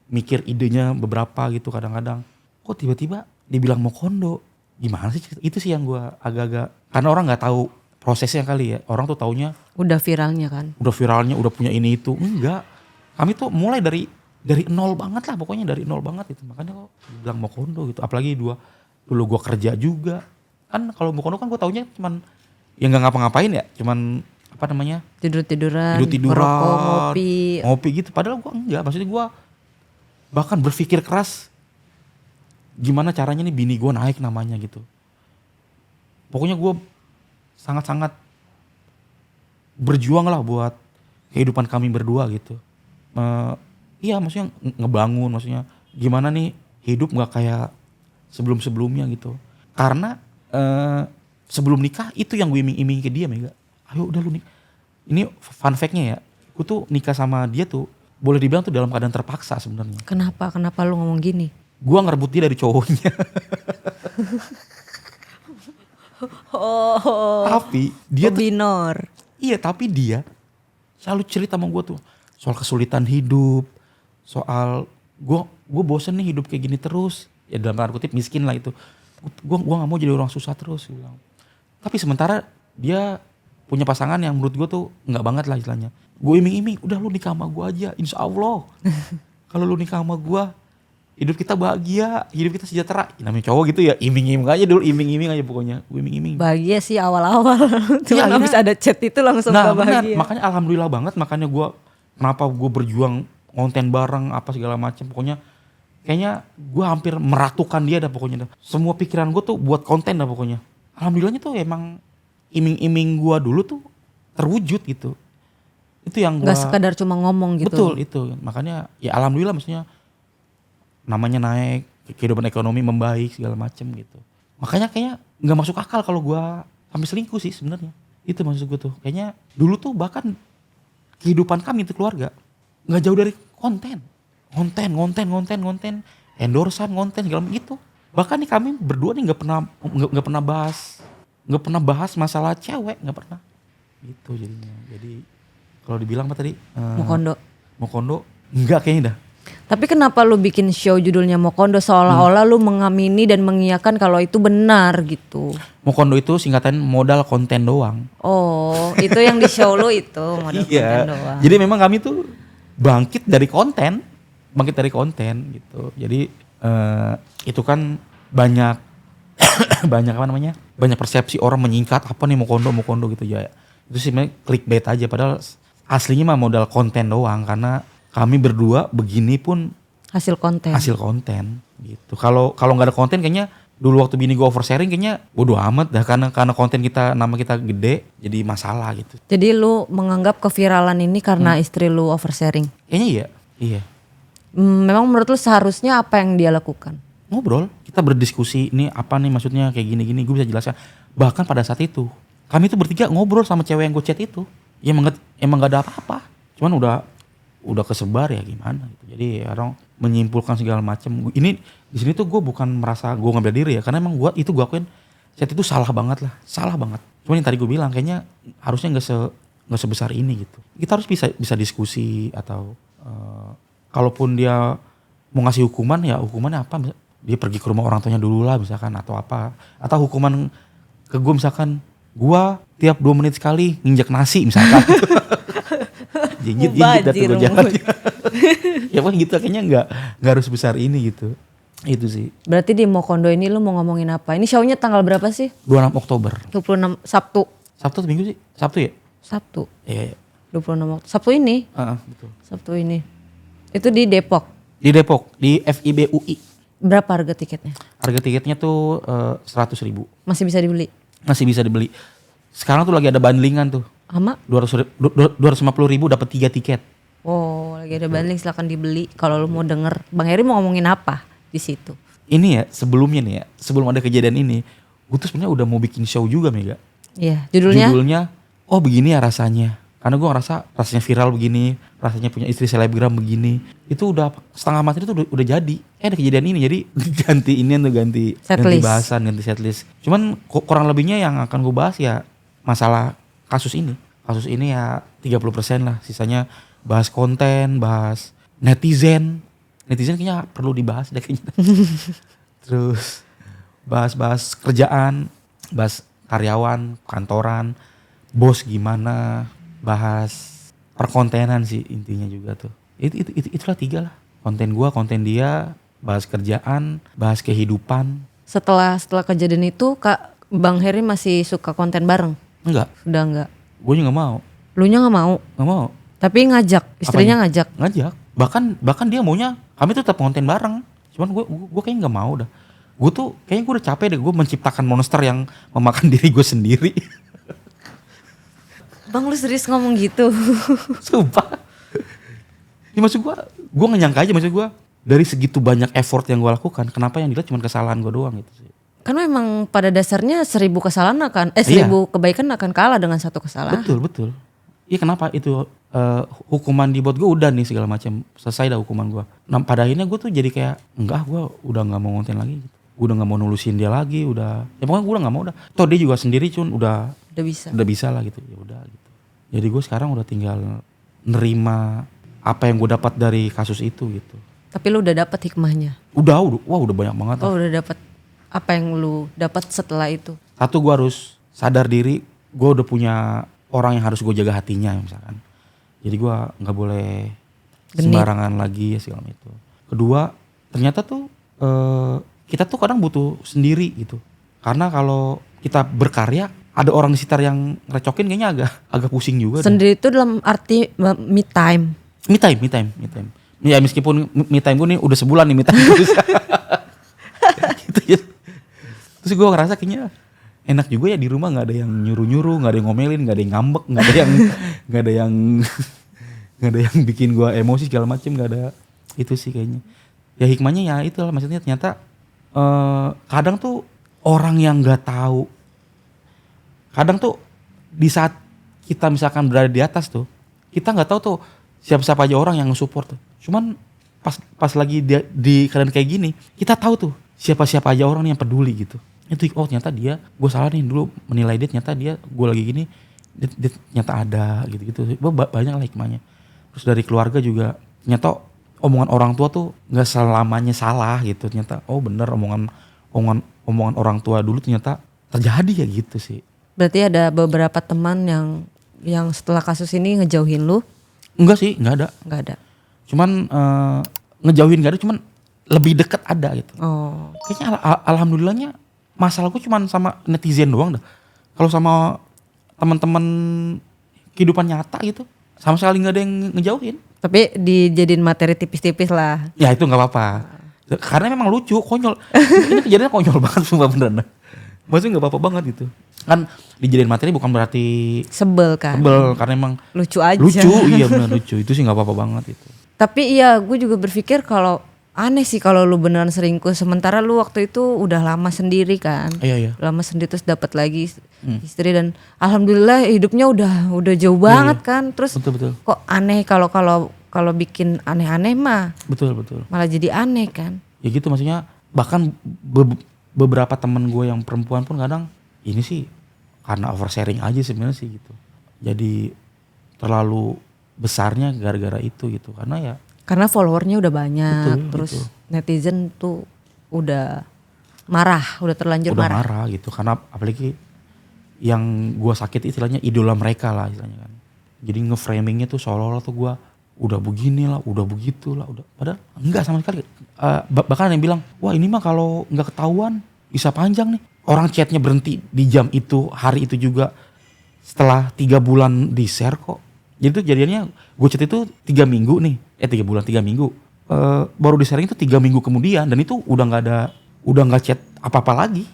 mikir idenya beberapa gitu kadang-kadang. Kok tiba-tiba dibilang mau kondo? Gimana sih? Itu sih yang gue agak-agak, karena orang nggak tahu prosesnya kali ya. Orang tuh taunya udah viralnya kan? Udah viralnya, udah punya ini itu. Enggak. Kami tuh mulai dari nol banget lah, pokoknya dari nol banget itu. Makanya kok bilang mau kondo gitu. Apalagi dulu gue kerja juga. Kan kalau mau kondo kan gue taunya cuman yang nggak ngapa-ngapain ya, cuman apa namanya? Tidur-tiduran, merokok, ngopi gitu. Padahal gue enggak. Maksudnya gue bahkan berpikir keras gimana caranya nih bini gue naik namanya gitu. Pokoknya gue sangat-sangat berjuang lah buat kehidupan kami berdua gitu. Iya maksudnya ngebangun, maksudnya gimana nih hidup gak kayak sebelum-sebelumnya gitu. Karena sebelum nikah itu yang gue iming-iming ke dia, Mega. Ayo udah lu nih. Ini fun fact-nya ya, gue tuh nikah sama dia tuh boleh dibilang tuh dalam keadaan terpaksa sebenarnya. Kenapa lu ngomong gini? Gue ngerebut dia dari cowoknya. Tapi dia tuh binor. Iya, tapi dia selalu cerita sama gue tuh soal kesulitan hidup, soal gue bosen nih hidup kayak gini terus. Ya dalam tanda kutip miskin lah itu. Gua nggak mau jadi orang susah terus, gue bilang. Tapi sementara dia punya pasangan yang menurut gue tuh nggak banget lah istilahnya. Gue iming-iming, udah lu nikah sama gue aja, insya Allah. Kalau lu nikah sama gue, hidup kita bahagia, hidup kita sejahtera. Namanya cowok gitu ya, iming-iming aja dulu, iming-iming aja pokoknya. Gue iming-iming. Bahagia sih awal-awal. Cuma Iya, habis ada chat itu langsung nah, gak bahagia. benar. Makanya alhamdulillah banget, makanya kenapa gue berjuang konten bareng apa segala macam. Pokoknya kayaknya gue hampir meratukan dia dah pokoknya dah. Semua pikiran gue tuh buat konten dah pokoknya. Alhamdulillahnya tuh emang iming-iming gue dulu tuh terwujud gitu. Itu yang gue. Gak sekadar cuma ngomong gitu. Betul itu. Makanya ya alhamdulillah maksudnya namanya naik, kehidupan ekonomi membaik segala macam gitu. Makanya kayaknya nggak masuk akal kalau gue sampai selingkuh sih sebenarnya. Itu maksud gue tuh. Kayaknya dulu tuh bahkan kehidupan kami itu keluarga nggak jauh dari konten, endorsan, konten segala macam gitu. Bahkan nih kami berdua nih nggak pernah bahas masalah cewek, nggak pernah. Gitu jadinya. Jadi kalau dibilang apa tadi? Mokondo enggak kayaknya dah. Tapi kenapa lu bikin show judulnya Mokondo seolah-olah lu mengamini dan mengiyakan kalau itu benar gitu? Mokondo itu singkatan modal konten doang. Oh, itu yang di show lu itu modal konten doang. Jadi memang kami tuh bangkit dari konten gitu. Jadi itu kan banyak banyak persepsi orang menyingkat apa nih Mokondo gitu ya. Itu sih clickbait aja padahal aslinya mah modal konten doang karena kami berdua begini pun hasil konten gitu. Kalau nggak ada konten kayaknya dulu waktu bini gue oversharing kayaknya bodo amat dah karena konten kita nama kita gede jadi masalah gitu. Jadi lu menganggap keviralan ini karena istri lu oversharing? Kayaknya iya. Memang menurut lu seharusnya apa yang dia lakukan? Ngobrol, kita berdiskusi ini apa nih maksudnya kayak gini-gini gue bisa jelaskan. Bahkan pada saat itu kami tuh bertiga ngobrol sama cewek yang gue chat itu. Ya emang gak ada apa-apa. Cuman udah kesebar ya gimana gitu. Jadi orang menyimpulkan segala macam. Ini di sini tuh gue bukan merasa gue ngambil diri ya, karena emang gue akuin chat itu salah banget. Cuman yang tadi gue bilang kayaknya harusnya nggak sebesar ini gitu. Kita harus bisa diskusi atau kalaupun dia mau ngasih hukuman ya hukumannya apa? Dia pergi ke rumah orang tuanya dulu lah misalkan atau apa. Atau hukuman ke gue misalkan gue tiap 2 menit sekali nginjek nasi misalkan. Jinjit dari jalan. Ya pokoknya gitu kayaknya nggak harus besar ini gitu. Itu sih. Berarti di Mokondo ini lu mau ngomongin apa? Ini show-nya tanggal berapa sih? 26 Oktober. 26 Sabtu. Sabtu atau Minggu sih? Sabtu ya? Sabtu. Iya. 26 Oktober. Sabtu ini? Betul. Sabtu ini. Itu di Depok. Di Depok, di FIB UI. Berapa harga tiketnya? Harga tiketnya tuh 100.000. Masih bisa dibeli? Masih bisa dibeli. Sekarang tuh lagi ada bundlingan tuh. Ama? 250.000 dapat 3 tiket. Oh, lagi ada bundling, silakan dibeli kalau lu mau denger. Bang Heri mau ngomongin apa di situ? Ini ya sebelumnya nih ya, sebelum ada kejadian ini, gue tuh sebenarnya udah mau bikin show juga Mega. Iya, judulnya oh begini ya rasanya. Karena gue ngerasa rasanya viral begini, rasanya punya istri selebgram begini. Itu udah setengah mati itu udah jadi. Ada kejadian ini jadi ganti bahasan, ganti setlist. Cuman kurang lebihnya yang akan gue bahas ya masalah kasus ini. Kasus ini ya 30% lah, sisanya bahas konten, bahas netizen. Netizen kayaknya perlu dibahas deh kayaknya. Terus bahas kerjaan, bahas karyawan, kantoran, bos gimana, bahas perkontenan sih intinya juga tuh. Itulah 3 lah. Konten gua, konten dia, bahas kerjaan, bahas kehidupan. Setelah kejadian itu Kak Bang Heri masih suka konten bareng? Enggak. Udah enggak? Gue juga gak mau. Lu nya gak mau? Gak mau. Tapi ngajak, istrinya ngajak? Ngajak. Bahkan dia maunya kami tuh tetap konten bareng. Cuman gue kayaknya gak mau dah. Gue tuh kayaknya gue udah capek deh gue menciptakan monster yang memakan diri gue sendiri. Bang lu serius ngomong gitu? Sumpah. Ya maksud gue gak nyangka aja maksud gue. Dari segitu banyak effort yang gue lakukan, kenapa yang dilihat cuma kesalahan gue doang gitu sih. Karena emang pada dasarnya 1000 kesalahan 1000 kebaikan akan kalah dengan 1 kesalahan. Betul. Iya kenapa itu hukuman dibuat gue udah nih segala macam selesai dah hukuman gue. Nah pada akhirnya gue tuh jadi kayak enggak gue udah nggak mau ngonten lagi gitu. Gue udah nggak mau nulusin dia lagi ya pokoknya gue udah nggak mau udah. Toh dia juga sendiri udah bisa lah gitu ya udah gitu. Jadi gue sekarang udah tinggal nerima apa yang gue dapat dari kasus itu gitu. Tapi lu udah dapat hikmahnya? Udah banyak banget. Oh udah dapat Apa yang lu dapat setelah itu? Satu, gue harus sadar diri, gue udah punya orang yang harus gue jaga hatinya misalkan. Jadi gue nggak boleh Genit. sembarangan lagi ya segala itu. Kedua, ternyata tuh kita tuh kadang butuh sendiri gitu. Karena kalau kita berkarya, ada orang di sekitar yang ngerecokin kayaknya agak pusing juga. Sendiri itu dalam arti me time. Me time. Ya meskipun me time gue nih udah sebulan nih me time terus. Gitu ya. Terus gue ngerasa kayaknya enak juga ya di rumah, nggak ada yang nyuruh, nggak ada yang ngomelin, nggak ada yang ngambek, nggak ada yang bikin gue emosi segala macem, nggak ada. Itu sih kayaknya. Ya hikmahnya ya itu lah, maksudnya ternyata kadang tuh orang yang nggak tahu, kadang tuh di saat kita misalkan berada di atas tuh, kita nggak tahu tuh siapa-siapa aja orang yang nge-support tuh. Cuman pas lagi di keadaan kayak gini, kita tahu tuh siapa-siapa aja orang yang peduli gitu. Itu ternyata dia, gue salah nih dulu menilai dia, ternyata dia gue lagi gini, dia ternyata ada gitu. Banyak lah hikmahnya. Terus dari keluarga juga, ternyata omongan orang tua tuh nggak selamanya salah gitu. Ternyata bener omongan orang tua dulu ternyata terjadi ya gitu sih. Berarti ada beberapa teman yang setelah kasus ini ngejauhin lu? Enggak sih, nggak ada. Cuman ngejauhin gak ada, cuman lebih deket ada gitu. Oh. Kayaknya alhamdulillahnya masalahku cuman sama netizen doang dah. Kalau sama teman-teman kehidupan nyata gitu, sama sekali nggak ada yang ngejauhin. Tapi dijadiin materi tipis-tipis lah. Ya itu nggak apa-apa. Karena memang lucu, konyol. Ini kejadian konyol banget sumpah beneran. Maksudnya nggak apa-apa banget gitu. Kan dijadiin materi bukan berarti Sebel kan? sebel, karena emang Lucu aja. lucu, iya benar lucu. Itu sih nggak apa-apa banget itu. Tapi iya, gue juga berpikir kalau aneh sih kalau lu beneran selingkuh. Sementara lu waktu itu udah lama sendiri kan? Iya. Lama sendiri terus dapat lagi istri, dan alhamdulillah hidupnya udah jauh banget kan. Terus Betul. kok aneh kalau bikin aneh-aneh mah Betul. malah jadi aneh kan? Ya gitu, maksudnya bahkan beberapa temen gue yang perempuan pun kadang ini sih karena oversharing aja sebenarnya sih gitu. Jadi terlalu besarnya gara-gara itu gitu, Karena followernya udah banyak. Betul, terus gitu. netizen tuh udah marah, udah terlanjur udah marah. marah gitu, karena apalagi yang gue sakit istilahnya idola mereka lah istilahnya kan. Jadi nge-framingnya tuh seolah-olah tuh gue udah begini lah, udah begitu lah, udah, padahal enggak sama sekali. Bahkan ada yang bilang, wah ini mah kalau nggak ketahuan bisa panjang nih. Orang chatnya berhenti di jam itu, hari itu juga setelah 3 bulan di share kok. Jadi tuh jadinya gue chat itu 3 minggu nih, 3 bulan 3 minggu. Baru di sharing itu 3 minggu kemudian, dan itu udah nggak chat apa-apa lagi.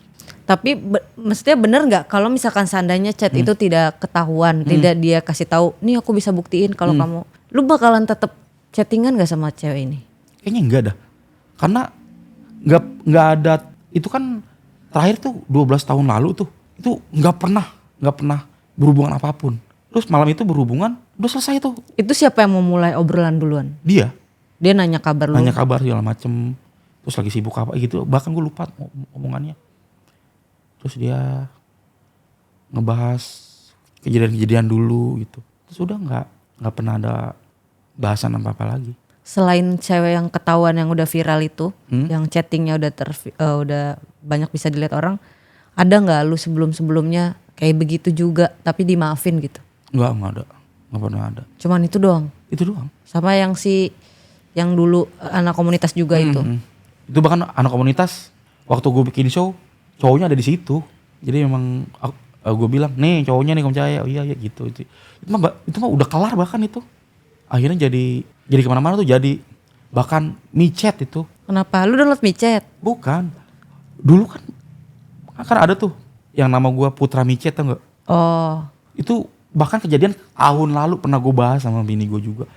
Tapi maksudnya bener nggak kalau misalkan seandainya chat itu tidak ketahuan, tidak dia kasih tahu, nih aku bisa buktiin kalau kamu, lu bakalan tetap chattingan nggak sama cewek ini? Kayaknya enggak dah, karena nggak ada, itu kan terakhir tuh 12 tahun lalu tuh, itu nggak pernah berhubungan apapun. Terus malam itu berhubungan, udah selesai tuh. Itu siapa yang mau mulai obrolan duluan? Dia Nanya kabar lu? nanya kabar segala macem, terus lagi sibuk apa gitu, bahkan gue lupa omongannya. Terus dia ngebahas kejadian-kejadian dulu gitu, terus udah nggak pernah ada bahasan apa-apa lagi. Selain cewek yang ketahuan yang udah viral itu, yang chattingnya udah banyak bisa dilihat orang, ada nggak lu sebelumnya kayak begitu juga tapi dimaafin gitu? Nggak pernah ada. Cuman itu doang? Itu doang. Sama yang dulu anak komunitas juga itu? Itu bahkan anak komunitas, waktu gue bikin show, cowoknya ada di situ. Jadi memang gue bilang, nih cowoknya nih Om Cahaya, oh iya gitu. Itu mah udah kelar bahkan itu. Akhirnya jadi kemana-mana tuh, jadi bahkan micet itu. Kenapa? Lu download micet? Bukan. Dulu kan ada tuh yang nama gue Putra Micet, tau gak? Oh. Itu bahkan kejadian tahun lalu pernah gue bahas sama bini gue juga.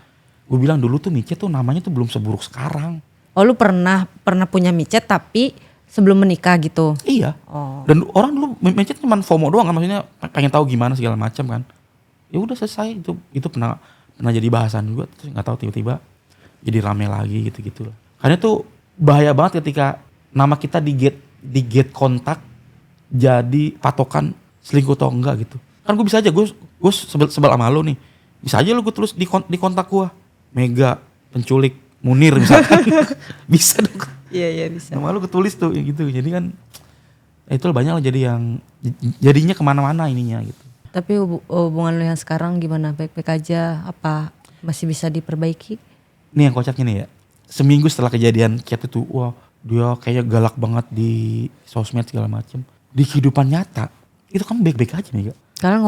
Gue bilang dulu tuh micet tuh namanya tuh belum seburuk sekarang. Oh, lu pernah punya micet tapi sebelum menikah gitu? Iya. Oh. Dan orang dulu micet cuma FOMO doang kan, maksudnya pengen tahu gimana segala macam kan. Ya udah selesai, itu pernah jadi bahasan juga, terus nggak tahu tiba-tiba jadi rame lagi gitu. Karena tuh bahaya banget ketika nama kita di gate kontak jadi patokan selingkuh atau enggak gitu. Kan gue bisa aja, gue sebel sama lo nih, bisa aja lo gue tulis di kontak gue Mega penculik Munir misalkan. Bisa dong. Iya bisa. Nama lo ketulis tuh ya gitu. Jadi kan Itu banyak lah jadi yang jadinya kemana-mana ininya gitu. Tapi hubungan lu yang sekarang gimana? Baik-baik aja? Apa masih bisa diperbaiki? Nih yang kocaknya nih ya, seminggu setelah kejadian Cat itu, wah dia kayaknya galak banget di sosmed segala macem. Di kehidupan nyata itu kan baik-baik aja nih. Kalian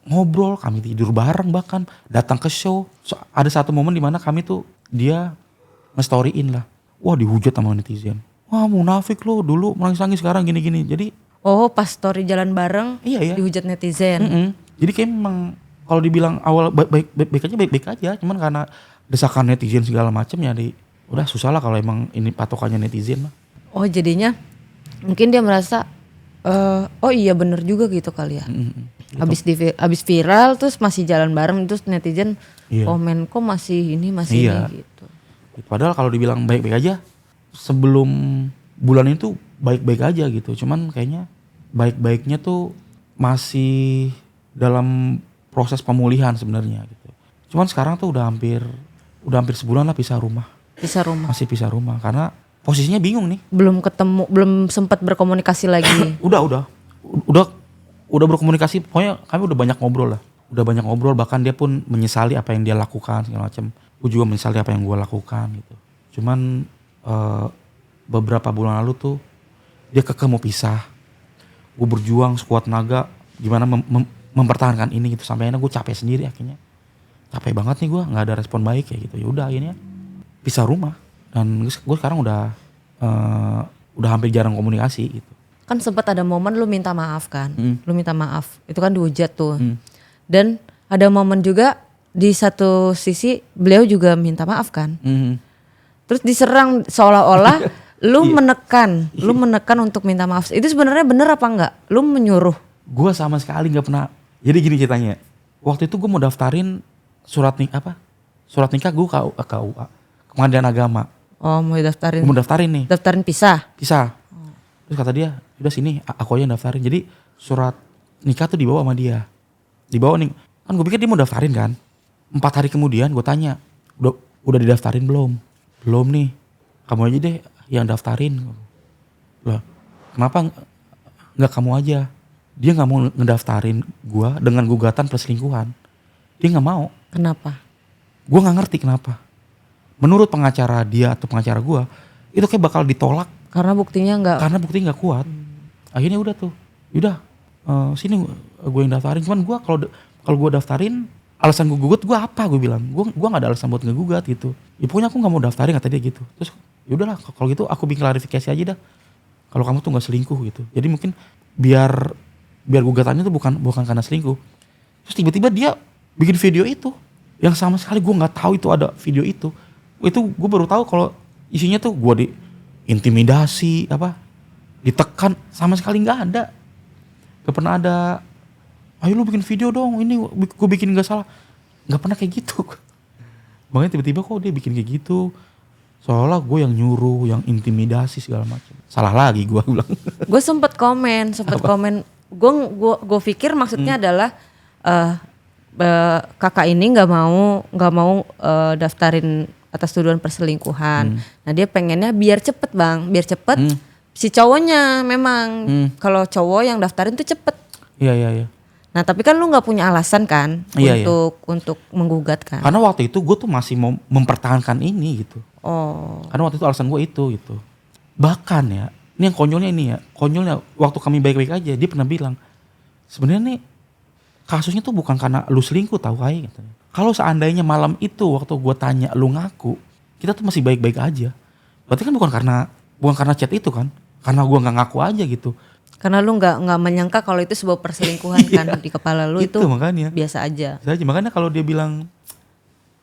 Ngobrol, kami tidur bareng, bahkan datang ke show. Ada satu momen dimana kami tuh dia nge-storyin lah, wah dihujat sama netizen. Wah munafik lo, dulu nangis-nangis sekarang gini-gini. Jadi pas story jalan bareng iya. dihujat netizen. Jadi kayak memang kalau dibilang awal baik-baik aja, cuman karena desakan netizen segala macam ya udah susah lah kalau emang ini patokannya netizen lah. Oh jadinya mungkin dia merasa oh iya bener juga gitu kali ya. Abis viral terus masih jalan bareng terus netizen komen kok masih ini gitu. Padahal kalau dibilang baik-baik aja sebelum bulan itu baik-baik aja gitu. Cuman kayaknya baik-baiknya tuh masih dalam proses pemulihan sebenarnya gitu. Cuman sekarang tuh udah hampir sebulan lah pisah rumah. Masih pisah rumah karena posisinya bingung nih. Belum ketemu, belum sempat berkomunikasi lagi. udah berkomunikasi, pokoknya kami udah banyak ngobrol, bahkan dia pun menyesali apa yang dia lakukan segala macam. Gue juga menyesali apa yang gue lakukan gitu. Cuman beberapa bulan lalu tuh dia kekeh mau pisah. Gue berjuang sekuat tenaga gimana mempertahankan ini gitu, sampai akhirnya gue capek sendiri akhirnya. Capek banget nih gue, nggak ada respon baik kayak gitu. Ya udah akhirnya pisah rumah dan gue sekarang udah hampir jarang komunikasi gitu. Kan sempat ada momen lu minta maaf kan, lu minta maaf, itu kan dihujat tuh. Dan ada momen juga di satu sisi beliau juga minta maaf kan. Terus diserang seolah-olah lu menekan untuk minta maaf. Itu sebenarnya bener apa enggak? Lu menyuruh? Gue sama sekali nggak pernah. Jadi gini ceritanya. Waktu itu gue mau daftarin surat nikah gue ke KUA, Kementerian Agama. Oh mau daftarin? Gue mau daftarin nih. Daftarin pisah? Terus kata dia, udah sini aku aja yang daftarin. Jadi surat nikah tuh dibawa sama dia. Dibawa nih, kan gue pikir dia mau daftarin kan. 4 hari kemudian gue tanya, udah didaftarin belum? Belum nih, kamu aja deh yang daftarin. Lah, kenapa nggak kamu aja? Dia nggak mau ngedaftarin gue dengan gugatan perselingkuhan. Dia nggak mau. Kenapa? Gue nggak ngerti kenapa. Menurut pengacara dia atau pengacara gue, itu kayak bakal ditolak. Karena buktinya nggak kuat. Akhirnya udah tuh, sini gue yang daftarin. Cuman gue kalau gue daftarin, alasan gue gugat gue apa? Gue bilang, gue nggak ada alasan buat ngegugat gitu. Ya pokoknya aku nggak mau daftarin kata dia gitu. Terus yaudahlah kalau gitu aku bikin klarifikasi aja dah. Kalau kamu tuh nggak selingkuh gitu. Jadi mungkin biar gugatannya tuh bukan karena selingkuh. Terus tiba-tiba dia bikin video itu, yang sama sekali gue nggak tahu itu ada video itu. Itu gue baru tahu kalau isinya tuh gue intimidasi, ditekan, sama sekali nggak ada. Gak pernah ada, ayo lu bikin video dong, ini gue bikin gak salah. Gak pernah kayak gitu. Makanya tiba-tiba kok dia bikin kayak gitu, seolah gue yang nyuruh, yang intimidasi segala macam. Salah lagi gue bilang. Gue sempet komen. Gue pikir maksudnya adalah kakak ini nggak mau daftarin atas tuduhan perselingkuhan. Nah dia pengennya biar cepet bang, si cowoknya memang kalau cowok yang daftarin tuh cepet. Iya. Nah tapi kan lu nggak punya alasan kan untuk menggugat kan? Karena waktu itu gue tuh masih mau mempertahankan ini gitu. Oh. Karena waktu itu alasan gue itu gitu. Bahkan ya, ini yang konyolnya waktu kami baik-baik aja dia pernah bilang, sebenarnya nih kasusnya tuh bukan karena lu selingkuh tahu Kai katanya. Kalau seandainya malam itu waktu gue tanya lu ngaku, kita tuh masih baik-baik aja. Berarti kan bukan karena chat itu kan, karena gue nggak ngaku aja gitu. Karena lu nggak menyangka kalau itu sebuah perselingkuhan kan di kepala lu itu makanya. Biasa aja. Makanya kalau dia bilang,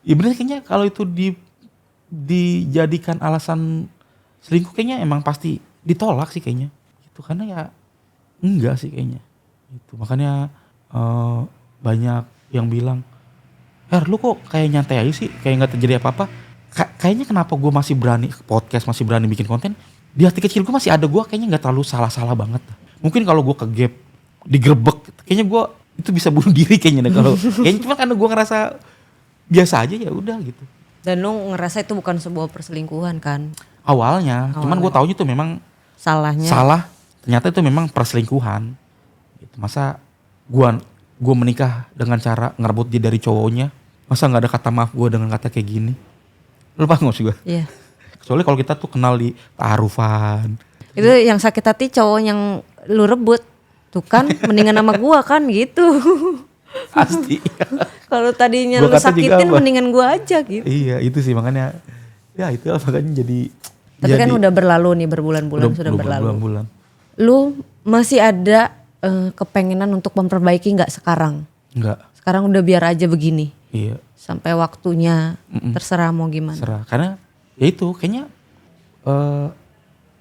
ya bener kayaknya kalau itu dijadikan alasan selingkuh kayaknya emang pasti ditolak sih kayaknya. Itu karena ya enggak sih kayaknya. Itu makanya banyak yang bilang, lu kok kayak nyantai aja sih, kayak nggak terjadi apa-apa. Kayaknya kenapa gue masih berani podcast, masih berani bikin konten, di hati kecil gue masih ada gue kayaknya nggak terlalu salah banget. Mungkin kalau gue kegep, digerebek, kayaknya gue itu bisa bunuh diri kayaknya deh kalau. Kayaknya cuma karena gue ngerasa biasa aja ya udah gitu. Dan lu ngerasa itu bukan sebuah perselingkuhan kan? Awalnya. Cuman gue taunya tuh memang salah ternyata itu memang perselingkuhan. Gitu. Masa gua menikah dengan cara ngerebut dia dari cowoknya, masa nggak ada kata maaf gua dengan kata kayak gini? Lu paham gak sih gua? Iya. Soalnya kalau kita tuh kenal di ta'arufan. Itu yang sakit hati cowok yang lu rebut. Tuh kan mendingan sama gua kan gitu. Pasti. Kalau tadinya Gua lu kata juga sakitin apa? mendingan gua aja gitu. Iya itu sih makanya. Ya itu makanya jadi. Tapi kan udah berlalu nih berbulan-bulan sudah berlalu. Bulan. Lu masih ada kepengenan untuk memperbaiki nggak sekarang? Enggak. Sekarang udah biar aja begini. Iya. Sampai waktunya terserah mau gimana. Serah. Karena ya itu kayaknya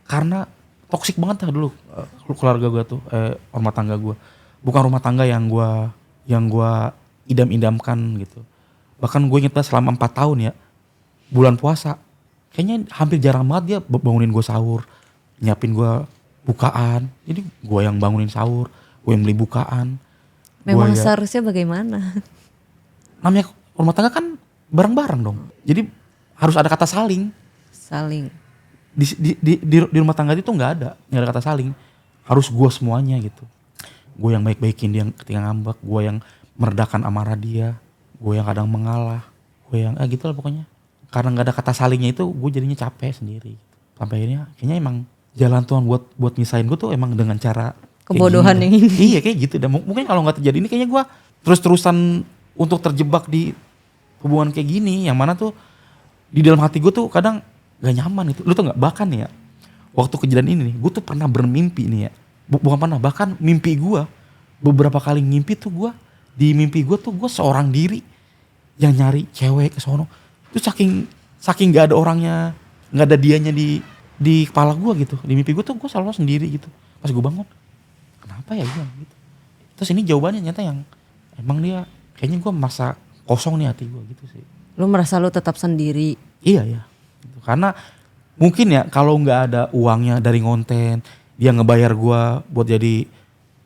karena toksik banget lah dulu keluarga gue tuh, rumah tangga gue. Bukan rumah tangga yang gue idam-idamkan gitu. Bahkan gue inget selama 4 tahun ya, bulan puasa, kayaknya hampir jarang banget dia bangunin gue sahur, nyiapin gue bukaan. Jadi gue yang bangunin sahur, gue yang beli bukaan. Memang Gua seharusnya bagaimana? namanya rumah tangga kan bareng-bareng dong. Jadi harus ada kata saling. Saling. Di rumah tangga itu nggak ada kata saling. Harus gue semuanya gitu. Gue yang baik-baikin dia ketika ngambek, gue yang meredakan amarah dia, gue yang kadang mengalah, gue yang gitu lah pokoknya. Karena nggak ada kata salingnya itu, gue jadinya capek sendiri. Sampai akhirnya kayaknya emang jalan Tuhan buat nyisain gue tuh emang dengan cara Kebodohan yang ini. Iya kayak gitu. Dan mungkin kalau nggak terjadi ini kayaknya gue terus-terusan untuk terjebak di hubungan kayak gini, yang mana tuh di dalam hati gue tuh kadang gak nyaman itu. Lu tuh nggak, bahkan ya waktu kejadian ini nih, gue tuh pernah bermimpi nih ya, bukan pernah, bahkan mimpi gue beberapa kali ngimpi tuh gue, di mimpi gue tuh gue seorang diri yang nyari cewek ke sono. Itu saking gak ada orangnya, gak ada dianya di kepala gue gitu. Di mimpi gue tuh gue selalu sendiri gitu. Pas gue bangun, kenapa ya gue gitu. Terus ini jawabannya nyata yang emang dia kayaknya gue merasa kosong nih hati gue gitu sih. Lu merasa lu tetap sendiri. Iya ya. Gitu. Karena mungkin ya kalau nggak ada uangnya dari ngonten, dia ngebayar gue buat jadi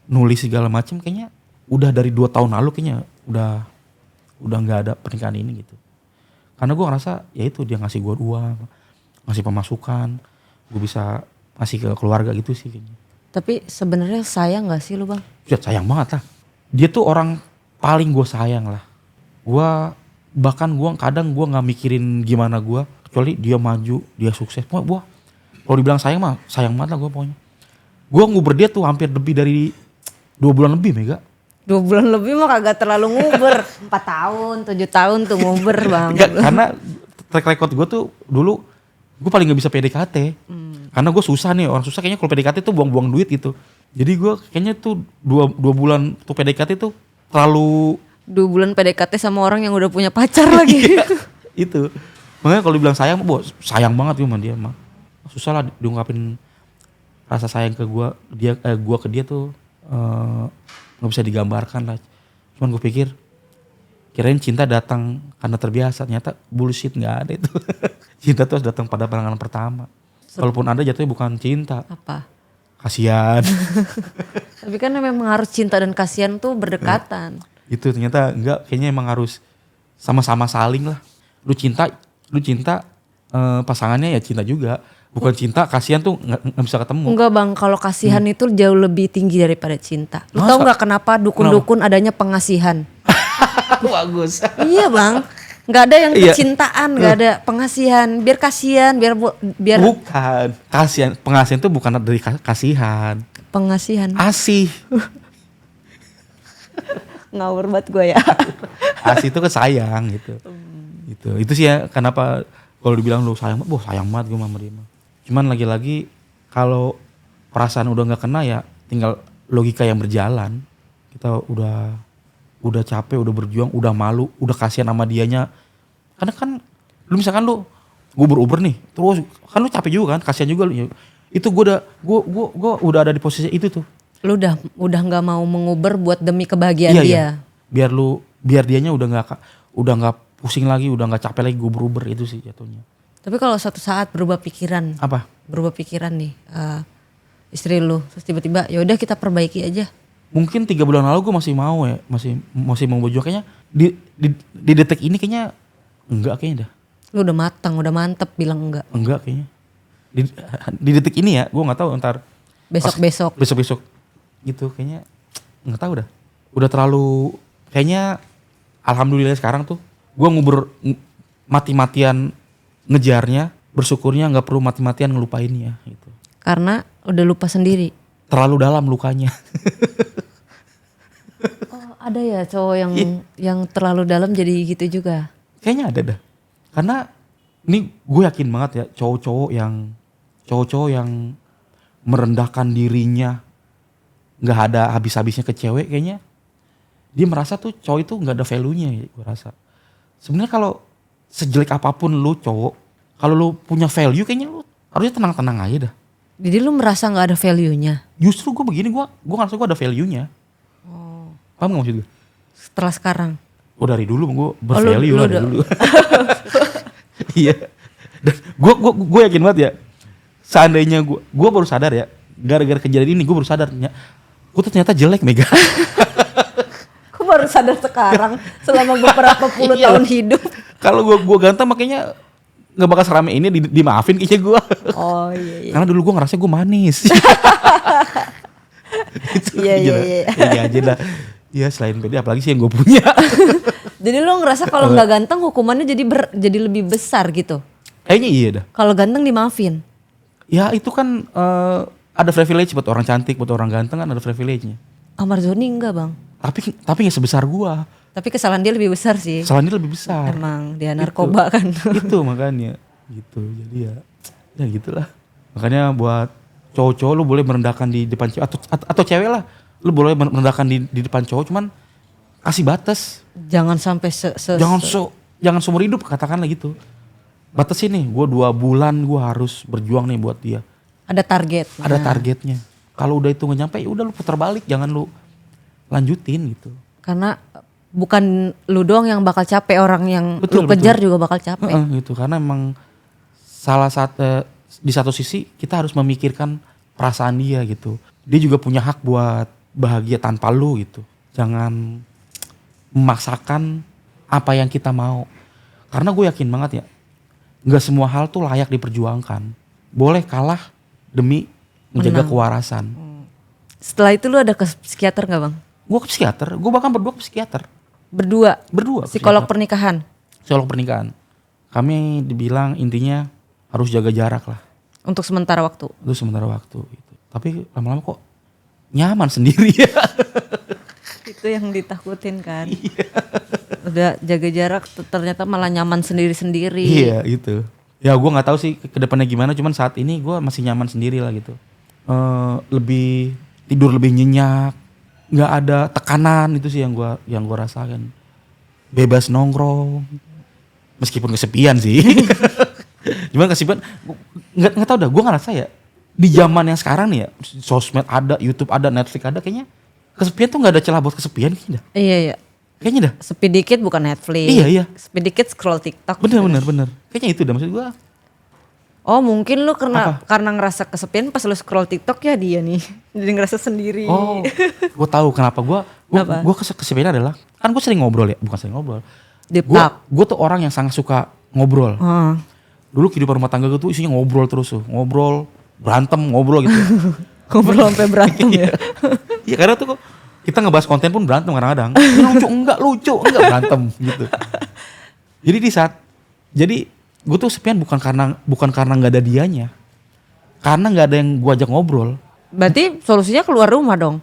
nulis segala macem, kayaknya udah dari 2 tahun lalu kayaknya udah nggak ada pernikahan ini gitu. Karena gue ngerasa ya itu dia ngasih gue uang, ngasih pemasukan, gue bisa ngasih ke keluarga gitu sih kayaknya. Tapi sebenarnya sayang gak sih lu bang? Ya, sayang banget lah. Dia tuh orang paling gue sayang lah. Bahkan gue kadang gue nggak mikirin gimana gue, kecuali dia maju, dia sukses. Pokoknya gue kalau dibilang sayang mah sayang banget lah gue pokoknya. Gue nguber dia tuh hampir lebih dari 2 bulan lebih Mega. 2 bulan lebih mah kagak terlalu nguber. 4 tahun, 7 tahun tuh nguber bang. Enggak, karena track record gue tuh dulu gue paling gak bisa PDKT. Karena gue susah nih, orang susah kayaknya kalau PDKT tuh buang-buang duit gitu. Jadi gue kayaknya tuh 2 bulan tuh PDKT tuh terlalu 2 bulan PDKT sama orang yang udah punya pacar lagi. itu. Makanya kalau dibilang sayang, sayang banget gue sama dia mah. Susah lah diungkapin rasa sayang ke gue, gue ke dia tuh nggak bisa digambarkan lah. Cuman gue pikir kirain cinta datang karena terbiasa, ternyata bullshit, nggak ada itu. Cinta tuh harus datang pada pandangan pertama. Kalaupun ada jatuhnya bukan cinta. Apa? Kasian. Tapi kan memang harus cinta dan kasihan tuh berdekatan. Itu ternyata enggak, kayaknya emang harus sama-sama saling lah. Lu cinta pasangannya ya cinta juga. Bukan cinta, kasihan tuh nggak bisa ketemu. Enggak bang, kalau kasihan itu jauh lebih tinggi daripada cinta. Lu Masa? tau nggak kenapa dukun-dukun adanya pengasihan? Bagus. Iya bang, nggak ada yang Iya. kecintaan, nggak ada pengasihan. Biar kasihan, biar Bukan. Kasihan, pengasihan itu bukan dari kasihan. pengasihan. Asih. Ngawur banget gue ya. Asih itu kan sayang gitu. Gitu. Itu sih ya kenapa kalau dibilang lu sayang banget, sayang banget gue sama dia. Cuman lagi-lagi kalau perasaan udah nggak kena ya tinggal logika yang berjalan. Kita udah capek, udah berjuang, udah malu, udah kasihan sama dianya. Karena kan lu misalkan lu Uber nih, terus kan lu capek juga kan, kasihan juga lu. Itu gue udah ada di posisi itu tuh. Lu udah nggak mau menguber buat demi kebahagiaan dia. Iya. Biar dianya udah nggak pusing lagi, udah nggak capek lagi Uber itu sih jatuhnya. Tapi kalau suatu saat berubah pikiran, Apa? berubah pikiran nih istri lu, terus tiba-tiba ya udah kita perbaiki aja. Mungkin 3 bulan lalu gue masih mau ya, masih mau berjuang, kayaknya di detik ini kayaknya enggak kayaknya dah. Lu udah matang, udah mantep bilang enggak. Enggak kayaknya. Di detik ini ya, gue nggak tahu ntar Besok-besok. Besok-besok gitu kayaknya nggak tahu dah. Udah terlalu kayaknya alhamdulillah sekarang tuh gue mati-matian ngejarnya, bersyukurnya nggak perlu mati-matian ngelupainnya gitu. Karena udah lupa sendiri. Terlalu dalam lukanya. Oh, ada ya cowok yang terlalu dalam jadi gitu juga. Kayaknya ada dah. Karena ini gue yakin banget ya cowok-cowok yang merendahkan dirinya, nggak ada habis-habisnya ke cewek, kayaknya dia merasa tuh cowok itu nggak ada value-nya ya, gue rasa. Sebenarnya kalau sejelek apapun lu cowok, kalau lu punya value kayaknya lu harusnya tenang-tenang aja dah. Jadi lu merasa nggak ada value-nya? Justru gue begini, gue ngerasa gue ada value-nya. Oh. Paham gak maksud gue? Setelah sekarang? Oh dari dulu gue bervalue lu dari dulu. Iya. Dan gue yakin banget ya. Seandainya gue baru sadar ya, gara-gara kejadian ini gue baru sadar ya, gue tuh ternyata jelek Mega. Aku baru sadar sekarang selama beberapa puluh tahun hidup. Kalau gue ganteng makanya nggak bakal serame ini dimaafin kayaknya gue. Oh iya. Karena dulu gue ngerasa gue manis. Iya. Iya aja lah. Ya selain pede apalagi sih yang gue punya. Jadi lu ngerasa kalau nggak ganteng hukumannya jadi lebih besar gitu? Kayaknya iya dah. Kalau ganteng dimaafin? Ya itu kan ada privilege buat orang cantik, buat orang ganteng kan ada privilege-nya. Ahmad Zoni enggak bang? Tapi nggak sebesar gua. Tapi kesalahan dia lebih besar sih. Kesalahan dia lebih besar. Emang dia narkoba kan. Itu makanya gitu. Jadi ya gitulah. Makanya buat cowok-cowok lu boleh merendahkan di depan cewek atau cewek lah. Lu boleh merendahkan di depan cowok, cuman kasih batas. Jangan sampai jangan seumur hidup katakanlah gitu. Batasin nih, gue 2 bulan gue harus berjuang nih buat dia. Ada target. Ada targetnya. Kalau udah itu nggak nyampe, ya udah lu putar balik, jangan lu lanjutin gitu. Karena bukan lu doang yang bakal capek, orang yang lu kejar juga bakal capek. Gitu, karena emang di satu sisi kita harus memikirkan perasaan dia gitu. Dia juga punya hak buat bahagia tanpa lu gitu. Jangan memaksakan apa yang kita mau. Karena gue yakin banget ya, nggak semua hal tuh layak diperjuangkan. Boleh kalah demi menjaga kewarasan. Setelah itu lu ada ke psikiater gak bang? Gue ke psikiater, gue bahkan berdua ke psikiater. Berdua? Psikolog psikiater. pernikahan? Psikolog pernikahan. Kami dibilang intinya harus jaga jarak lah. Untuk sementara waktu? Itu sementara waktu gitu. Tapi lama-lama kok nyaman sendiri ya. Itu yang ditakutin kan. Udah jaga jarak ternyata malah nyaman sendiri-sendiri. Iya gitu. Ya gue gak tahu sih ke depannya gimana, cuman saat ini gue masih nyaman sendiri lah gitu. Tidur lebih nyenyak, gak ada tekanan, itu sih yang gue rasakan. Bebas nongkrong, meskipun kesepian sih. Cuman kesepian, gak tahu dah, gue ngerasa ya di zaman yang sekarang nih ya, sosmed ada, YouTube ada, Netflix ada, kayaknya kesepian tuh gak ada celah buat kesepian kayaknya. Iya. Kayaknya dah. Sepi dikit bukan Netflix. Iya. Sepi dikit scroll TikTok. Bener. Kayaknya itu dah maksud gue. Oh mungkin lu karena ngerasa kesepian pas lu scroll TikTok ya dia nih. Jadi ngerasa sendiri. Oh, gue tahu kenapa gue kesepian adalah kan gue sering ngobrol ya, bukan sering ngobrol. Gue tuh orang yang sangat suka ngobrol. Dulu kehidupan rumah tangga gue tuh isinya ngobrol terus tuh, ngobrol, berantem, ngobrol gitu. Ngobrol sampai berantem ya. Iya karena tuh kita ngebahas konten pun berantem kadang-kadang. Lucu enggak berantem gitu. Jadi gue tuh sepian bukan karena nggak ada dianya, karena nggak ada yang gue ajak ngobrol. Berarti solusinya keluar rumah dong?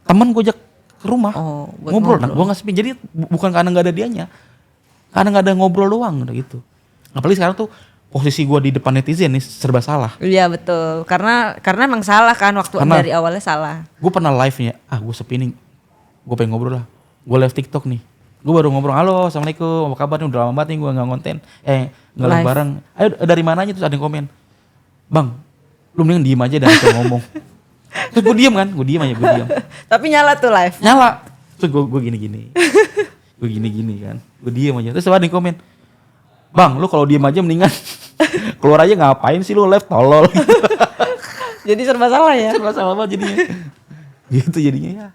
Temen gue ajak ke rumah ngobrol. Nah, gue nggak sepian. Jadi bukan karena nggak ada dianya, karena nggak ada ngobrol doang udah gitu. Apalagi sekarang tuh posisi gue di depan netizen nih serba salah. Iya betul, karena emang salah kan dari awalnya salah. Gue pernah live nya, gue sepi nih, gue pengen ngobrol lah. Gue live TikTok nih, gue baru ngobrol, halo assalamualaikum, apa kabar nih, udah lama banget nih gue nggak konten, nggak live bareng. Ayo dari mananya, terus ada yang komen, bang, lu mending diem aja dan langsung ngomong. Terus gue diem aja. Tapi nyala tuh live. Nyala, terus gue gini, kan, gue diem aja. Terus ada yang komen, bang, lu kalau diem aja mendingan keluar aja, ngapain sih lu live tolol. Jadi serba salah ya? Serba salah banget jadinya. Gitu jadinya ya.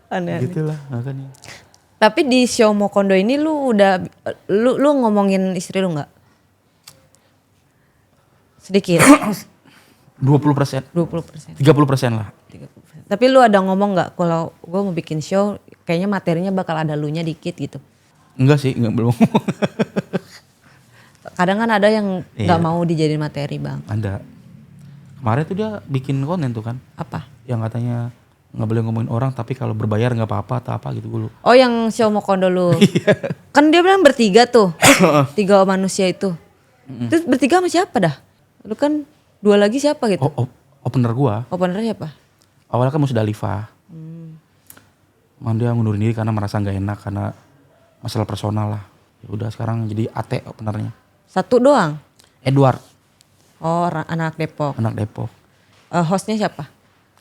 Aneh. Gitulah makanya. Tapi di show Mokondo ini lu ngomongin istri lu nggak? Sedikit. 20%, 20%. 30% lah. 30%. Tapi lu ada ngomong nggak kalau gue mau bikin show kayaknya materinya bakal ada lunya dikit gitu? Enggak sih, belum. Kadang kan ada yang nggak Iya. mau dijadiin materi bang. Ada. Kemarin tuh dia bikin konten tuh kan. Apa? Yang katanya nggak boleh ngomongin orang tapi kalau berbayar nggak apa-apa atau apa gitu gue. Oh yang show Mokondo lu. Kan dia bilang bertiga tuh. 3 manusia itu. Terus bertiga sama siapa dah? Lu kan 2 lagi siapa gitu? Opener gua. Opener siapa? Awalnya kan Musdalifah. Emang dia ngundurin diri karena merasa nggak enak karena masalah personal lah. Ya udah sekarang jadi AT openernya. 1 doang? Edward, Oh anak Depok. anak Depok. Hostnya siapa?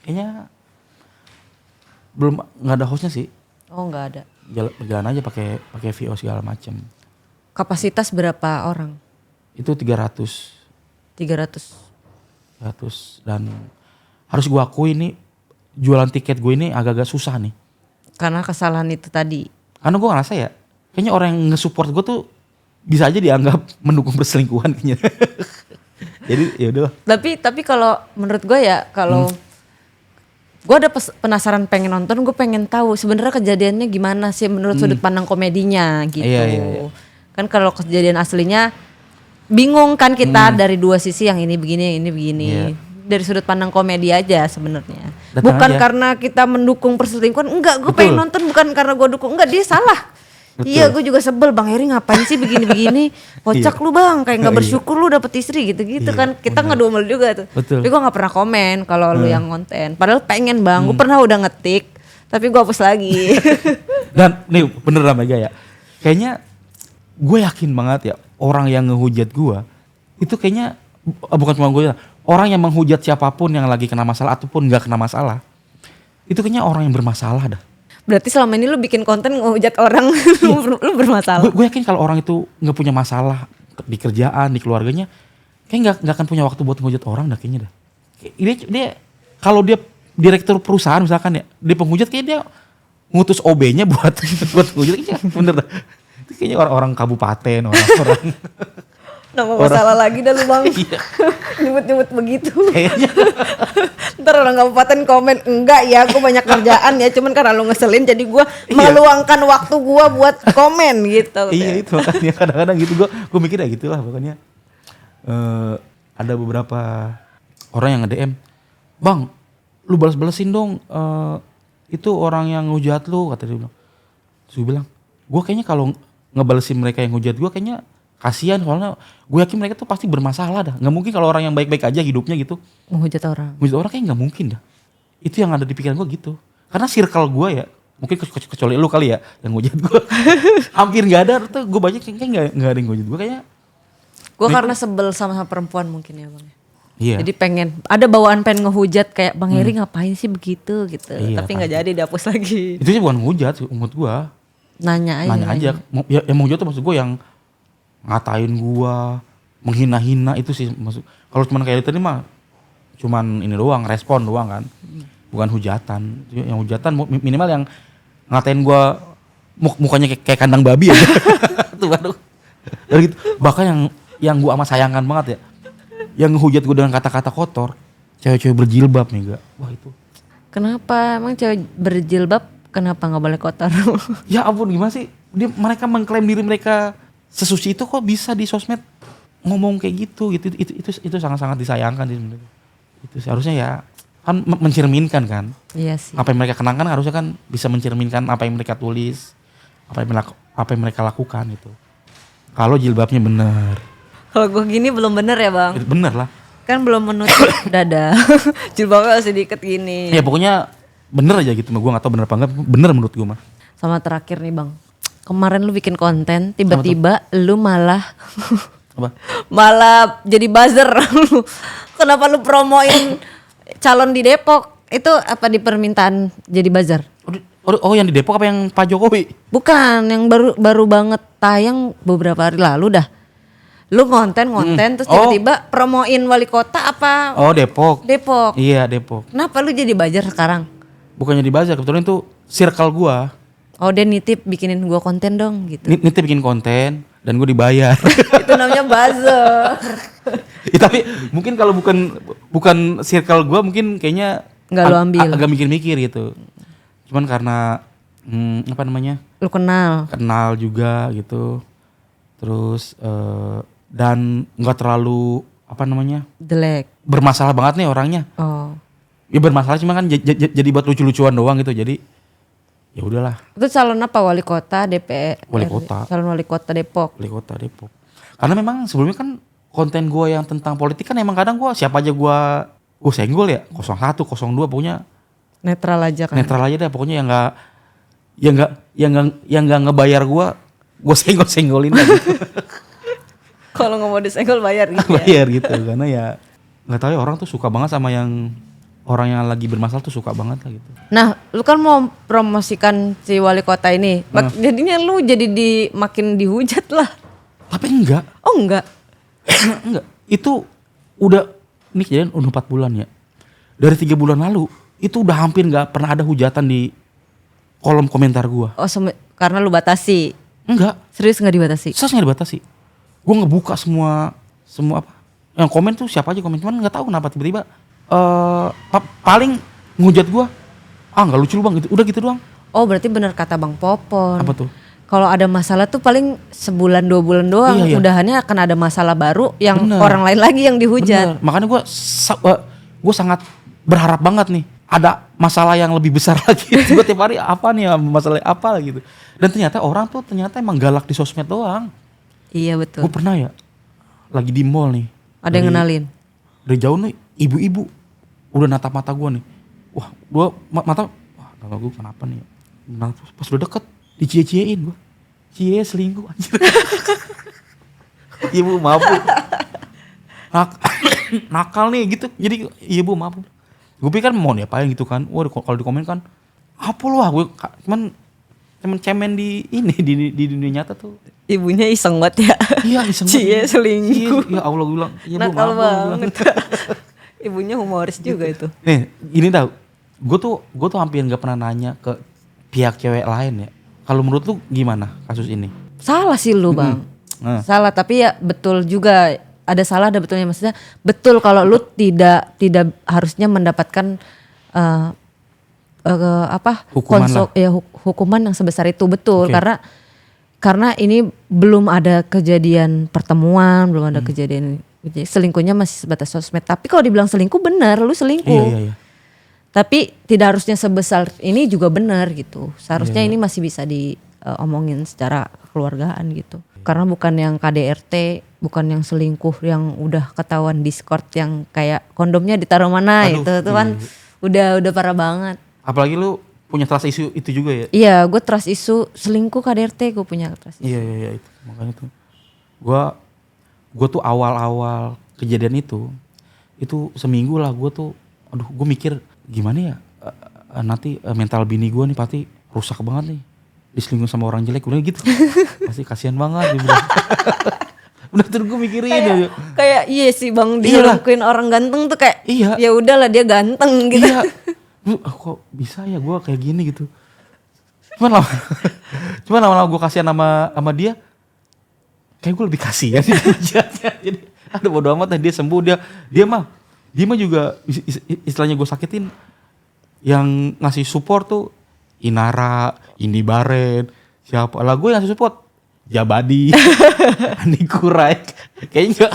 Kayaknya belum, nggak ada hostnya sih. Oh nggak ada. Jalan aja pakai VO segala macem. Kapasitas berapa orang? Itu 300 300. dan harus gua akui nih jualan tiket gue ini agak-agak susah nih. Karena kesalahan itu tadi. Karena gue ngerasa ya kayaknya orang yang nge-support gue tuh bisa aja dianggap mendukung perselingkuhan kayaknya. Jadi ya udah. Tapi kalau menurut gue ya kalau gue ada penasaran pengen nonton, gue pengen tahu sebenarnya kejadiannya gimana sih menurut sudut pandang komedinya gitu. Iya. Kan kalau kejadian aslinya bingung kan kita dari 2 sisi, yang ini begini, yang ini begini. Iya. Dari sudut pandang komedi aja sebenarnya. Datang Bukan aja. karena kita mendukung perselingkuhan, enggak, gue Betul. pengen nonton bukan karena gue dukung, enggak, dia salah. Betul. Iya, gue juga sebel, Bang Heri ngapain sih begini-begini, kocak lu bang, kayak nggak Iya. bersyukur lu dapet istri gitu-gitu Iya, kan, kita benar. ngedumel juga tuh. Betul. Tapi gue nggak pernah komen kalau lu yang konten, padahal pengen bang, gue pernah udah ngetik, tapi gue hapus lagi. Dan nih bener lah Mega ya. Kayaknya gue yakin banget ya orang yang ngehujat gue itu kayaknya bukan cuma gue, orang yang menghujat siapapun yang lagi kena masalah ataupun nggak kena masalah itu kayaknya orang yang bermasalah dah. Berarti selama ini lu bikin konten ngehujat orang, lu bermasalah. Gue yakin kalau orang itu nggak punya masalah di kerjaan, di keluarganya, kayak nggak akan punya waktu buat ngehujat orang dah kayaknya dah. Dia kalau dia direktur perusahaan misalkan ya, dia penghujat kayak dia ngutus OB-nya buat ngehujat kayaknya bener dah. Itu kayaknya orang-orang kabupaten, orang-orang Nama masalah lagi dah lu bang, Iya. nyebut-nyebut begitu. kayaknya. Ntar orang kabupaten komen, enggak ya gue banyak kerjaan ya, cuman karena lu ngeselin jadi gue meluangkan waktu gue buat komen gitu. Iya itu makanya kadang-kadang gitu gue mikir ya gitulah pokoknya. Ada beberapa orang yang nge-DM, bang lu balas-balasin dong itu orang yang ngehujat lu, kata dia bilang. Terus gue bilang gue kayaknya kalau ngebalesin mereka yang ngehujat gue kayaknya kasihan, soalnya gue yakin mereka tuh pasti bermasalah dah. Nggak mungkin kalau orang yang baik-baik aja hidupnya gitu Menghujat orang. ngehujat orang kayak nggak mungkin dah. Itu yang ada di pikiran gue gitu, karena circle gue ya mungkin kecuali lu kali ya yang ngehujat gue. Hampir nggak ada tuh, gue banyak kayaknya nggak ada yang ngehujat gue kayaknya. Gue karena sebel sama perempuan mungkin ya bang. Iya. Jadi pengen, ada bawaan pengen ngehujat kayak Bang Heri ngapain sih begitu gitu. Iya, Tapi nggak jadi, dihapus lagi. itu sih bukan ngehujat sih menurut gue. Nanya aja. Ya, yang menghujat tuh maksud gue yang ngatain gue, menghina-hina itu sih maksud. Kalau cuman kayak tadi mah cuman ini doang, respon doang kan. Bukan hujatan. Yang hujatan minimal yang ngatain gue mukanya kayak kandang babi aja. Tuh aduh. Dan gitu. Bahkan yang gue amat sayangkan banget ya, yang ngehujat gue dengan kata-kata kotor, cewek-cewek berjilbab nih gak. Wah itu. Kenapa emang cewek berjilbab kenapa nggak boleh kotor? Ya ampun gimana sih? Mereka mengklaim diri mereka sesuci itu, kok bisa di sosmed ngomong kayak gitu. Itu sangat-sangat disayangkan sih sebenarnya. Itu seharusnya ya kan mencerminkan kan. Iya sih. Apa yang mereka kenangkan harusnya kan bisa mencerminkan apa yang mereka tulis, apa yang mereka lakukan itu. Kalau jilbabnya bener. Kalau gue gini belum bener ya bang. Itu bener lah. Kan belum menutup dada. Jilbabnya masih diikat gini. Ya pokoknya bener aja gitu. Gue gak tau bener apa enggak. Bener menurut gue mah. Sama terakhir nih bang. Kemarin lu bikin konten, tiba-tiba lu malah Apa? malah jadi buzzer. Kenapa lu promoin calon di Depok? Itu apa di permintaan jadi buzzer? Oh yang di Depok apa yang Pak Jokowi? Bukan, yang baru banget tayang beberapa hari lalu dah. Lu konten terus tiba-tiba promoin wali kota apa? Oh Depok. Depok. Iya Depok. Kenapa lu jadi buzzer sekarang? Bukannya di bazar, kebetulan itu circle gua. Oh dia nitip bikinin gua konten dong gitu. Nitip bikin konten dan gue dibayar. Itu namanya buzzer. Tapi mungkin kalau bukan circle gue mungkin kayaknya Nggak lu ambil. agak mikir-mikir gitu. Cuman karena apa namanya? Lu kenal. Kenal juga gitu. Terus dan nggak terlalu apa namanya? Jelek. Bermasalah banget nih orangnya. Oh. Ya bermasalah cuma kan jadi buat lucu-lucuan doang gitu. Jadi ya udahlah. Itu calon apa? Wali kota, DPR? Wali kota. Calon wali kota Depok. Wali kota Depok. Karena memang sebelumnya kan konten gue yang tentang politik kan emang kadang gue siapa aja gue senggol ya 01, 02 pokoknya Netral aja kan. netral aja deh pokoknya yang nggak ngebayar gue senggol-senggolin lah gitu. Kalau nggak mau disenggol bayar gitu ya. Bayar gitu karena ya nggak tahu ya orang tuh suka banget sama yang orang yang lagi bermasalah tuh suka banget lah gitu. Nah, lu kan mau promosikan si wali kota ini. Jadinya lu jadi makin dihujat lah. Tapi enggak. Oh enggak. Enggak. Itu udah ini kejadian udah 4 bulan ya. Dari 3 bulan lalu itu udah hampir nggak pernah ada hujatan di kolom komentar gua. Oh karena lu batasi. Enggak. Serius nggak dibatasi? Saya nggak dibatasi. Gue ngebuka semua apa yang komen tuh siapa aja komen, cuman nggak tahu kenapa tiba-tiba paling ngehujat gue, nggak lucu lu bang, gitu udah gitu doang. Oh berarti benar kata Bang Popon. Apa tuh? Kalau ada masalah tuh paling sebulan 2 bulan doang. Iya. Udahannya akan ada masalah baru yang Bener. orang lain lagi yang dihujat. Bener. Makanya gue sangat berharap banget nih ada masalah yang lebih besar lagi. Gue tiap hari apa nih masalah apa lah gitu. Dan ternyata orang tuh emang galak di sosmed doang. Iya betul. Gue pernah ya lagi di mall nih. Ada yang ngenalin. Dari jauh nih ibu-ibu udah natap mata gue nih. Wah, gue mata gue kenapa nih? Nah, pas udah deket dicie-ciein gue. Cie selingkuh anjir. Ibu maaf bu. Nakal nih gitu. Jadi ibu maaf. Gue pikir kan mau diapain gitu kan. Wah kalau di komen kan apa lu gue cuman cemen di ini di dunia nyata tuh. Ibunya iseng banget ya. Iya iseng. Cie selingkuh. Ya Allah gue bilang. Iya bu Nakal maaf. banget. Ibunya humoris juga itu. Nih gini tau. Gue tuh hampir gak pernah nanya ke pihak cewek lain ya. Kalau menurut lu gimana kasus ini? Salah sih lu bang. Nah. Salah tapi ya betul juga. Ada salah ada betulnya, maksudnya betul kalau lu tidak harusnya mendapatkan Hukuman lah. hukuman yang sebesar itu, betul. Okay. Karena ini belum ada kejadian pertemuan, belum ada kejadian selingkuhnya masih sebatas sosmed. Tapi kalau dibilang selingkuh benar, lu selingkuh. Iya. Tapi tidak harusnya sebesar ini juga benar gitu. Seharusnya Iya. ini masih bisa diomongin secara kekeluargaan gitu. Karena bukan yang KDRT, bukan yang selingkuh yang udah ketahuan Discord yang kayak kondomnya ditaruh mana. Aduh, itu kan udah parah banget. Apalagi lu punya trust issue itu juga ya? Iya, gue trust issue selingkuh KDRT, gue punya trust issue. Iya itu makanya tuh. Gue tuh awal kejadian itu seminggu lah gue tuh, gue mikir gimana ya nanti mental bini gue nih pasti rusak banget nih. Diselingkuh sama orang jelek udah gitu. Pasti kasihan banget dia bilang. Udah tuh gue mikirin Kayak iya sih bang, diselingkuhin orang ganteng tuh kayak iya. Ya udahlah dia ganteng gitu. Iya. Kok bisa ya gue kayak gini gitu. Cuman lama-lama gue kasihan sama dia. Kayak gue lebih kasihan sih. Jadi aduh bodo amat lah, dia sembuh, dia mah juga istilahnya gue sakitin. Yang ngasih support tuh Inara, Indi Baren, siapa lah, gue yang ngasih support Jabadi, Andi Kurai, kayaknya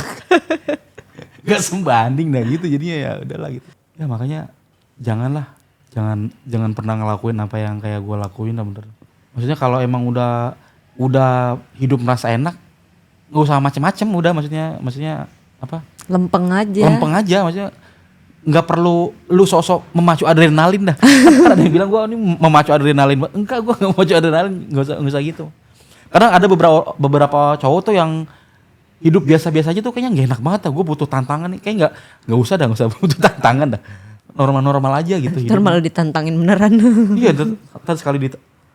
nggak sebanding dah gitu, jadinya ya udahlah gitu. Ya makanya jangan pernah ngelakuin apa yang kayak gue lakuin lah, bener. Maksudnya kalau emang udah hidup merasa enak, nggak usah macem-macem, udah maksudnya apa? Lempeng aja, maksudnya nggak perlu lu sosok memacu adrenalin dah. Ada yang bilang gue ini memacu adrenalin, enggak, gue nggak memacu adrenalin, nggak usah gitu. Kadang ada beberapa cowok tuh yang hidup biasa-biasa aja tuh kayaknya nggak enak banget dah. Gue butuh tantangan nih, kayak nggak usah butuh tantangan dah. Normal aja gitu. Ntar malah ditantangin beneran. Iya, ntar sekali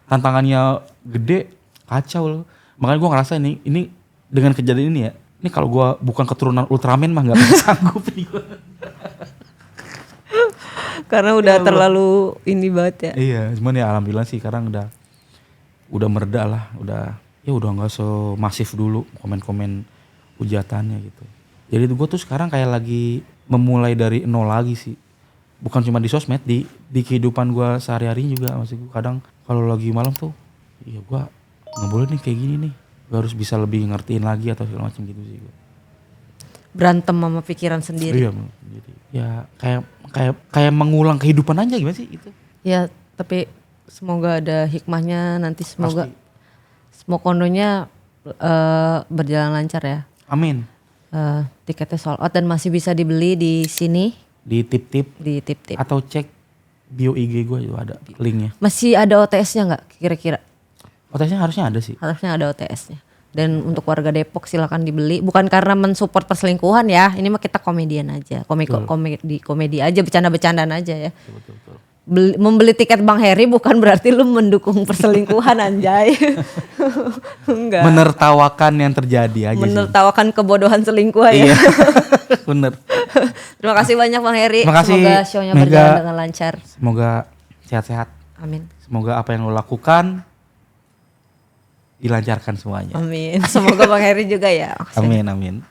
tantangannya gede kacau loh. Makanya gue ngerasa ini dengan kejadian ini ya, ini kalau gue bukan keturunan Ultraman mah nggak sanggup nih gue. Karena udah terlalu ini banget ya. Iya, cuman ya alhamdulillah sih sekarang udah mereda lah, udah nggak semasif dulu komen-komen hujatannya gitu. Jadi gue tuh sekarang kayak lagi memulai dari nol lagi sih. Bukan cuma di sosmed, di kehidupan gue sehari-hari juga. Maksud gue kadang kalau lagi malam tuh, iya gue nggak boleh nih kayak gini nih. Gue harus bisa lebih ngertiin lagi atau segala macam gitu sih gue. Berantem sama pikiran sendiri. Iya, jadi ya kayak mengulang kehidupan aja gimana sih itu. Ya tapi semoga ada hikmahnya nanti, semoga Pasti. semua kondonya berjalan lancar ya. Amin. Tiketnya sold out dan masih bisa dibeli di sini Di tip-tip di tip-tip. atau cek bio IG gue juga ada linknya. Masih ada OTS-nya nggak kira-kira? OTS-nya harusnya ada sih. Harusnya ada OTS-nya. Dan untuk warga Depok silakan dibeli. Bukan karena mensupport perselingkuhan ya. Ini mah kita komedian aja, komedi aja, bercanda-bercandaan aja ya. Betul. Membeli tiket Bang Heri bukan berarti lu mendukung perselingkuhan anjay. Enggak. Menertawakan yang terjadi aja sih. Menertawakan kebodohan selingkuh ya. Iya. Bener. Terima kasih banyak Bang Heri. Terima kasih, Semoga show-nya Mega. berjalan dengan lancar. Semoga sehat-sehat. Amin. Semoga apa yang lo lakukan dilancarkan semuanya. Amin. Semoga Bang Heri juga ya. Amin.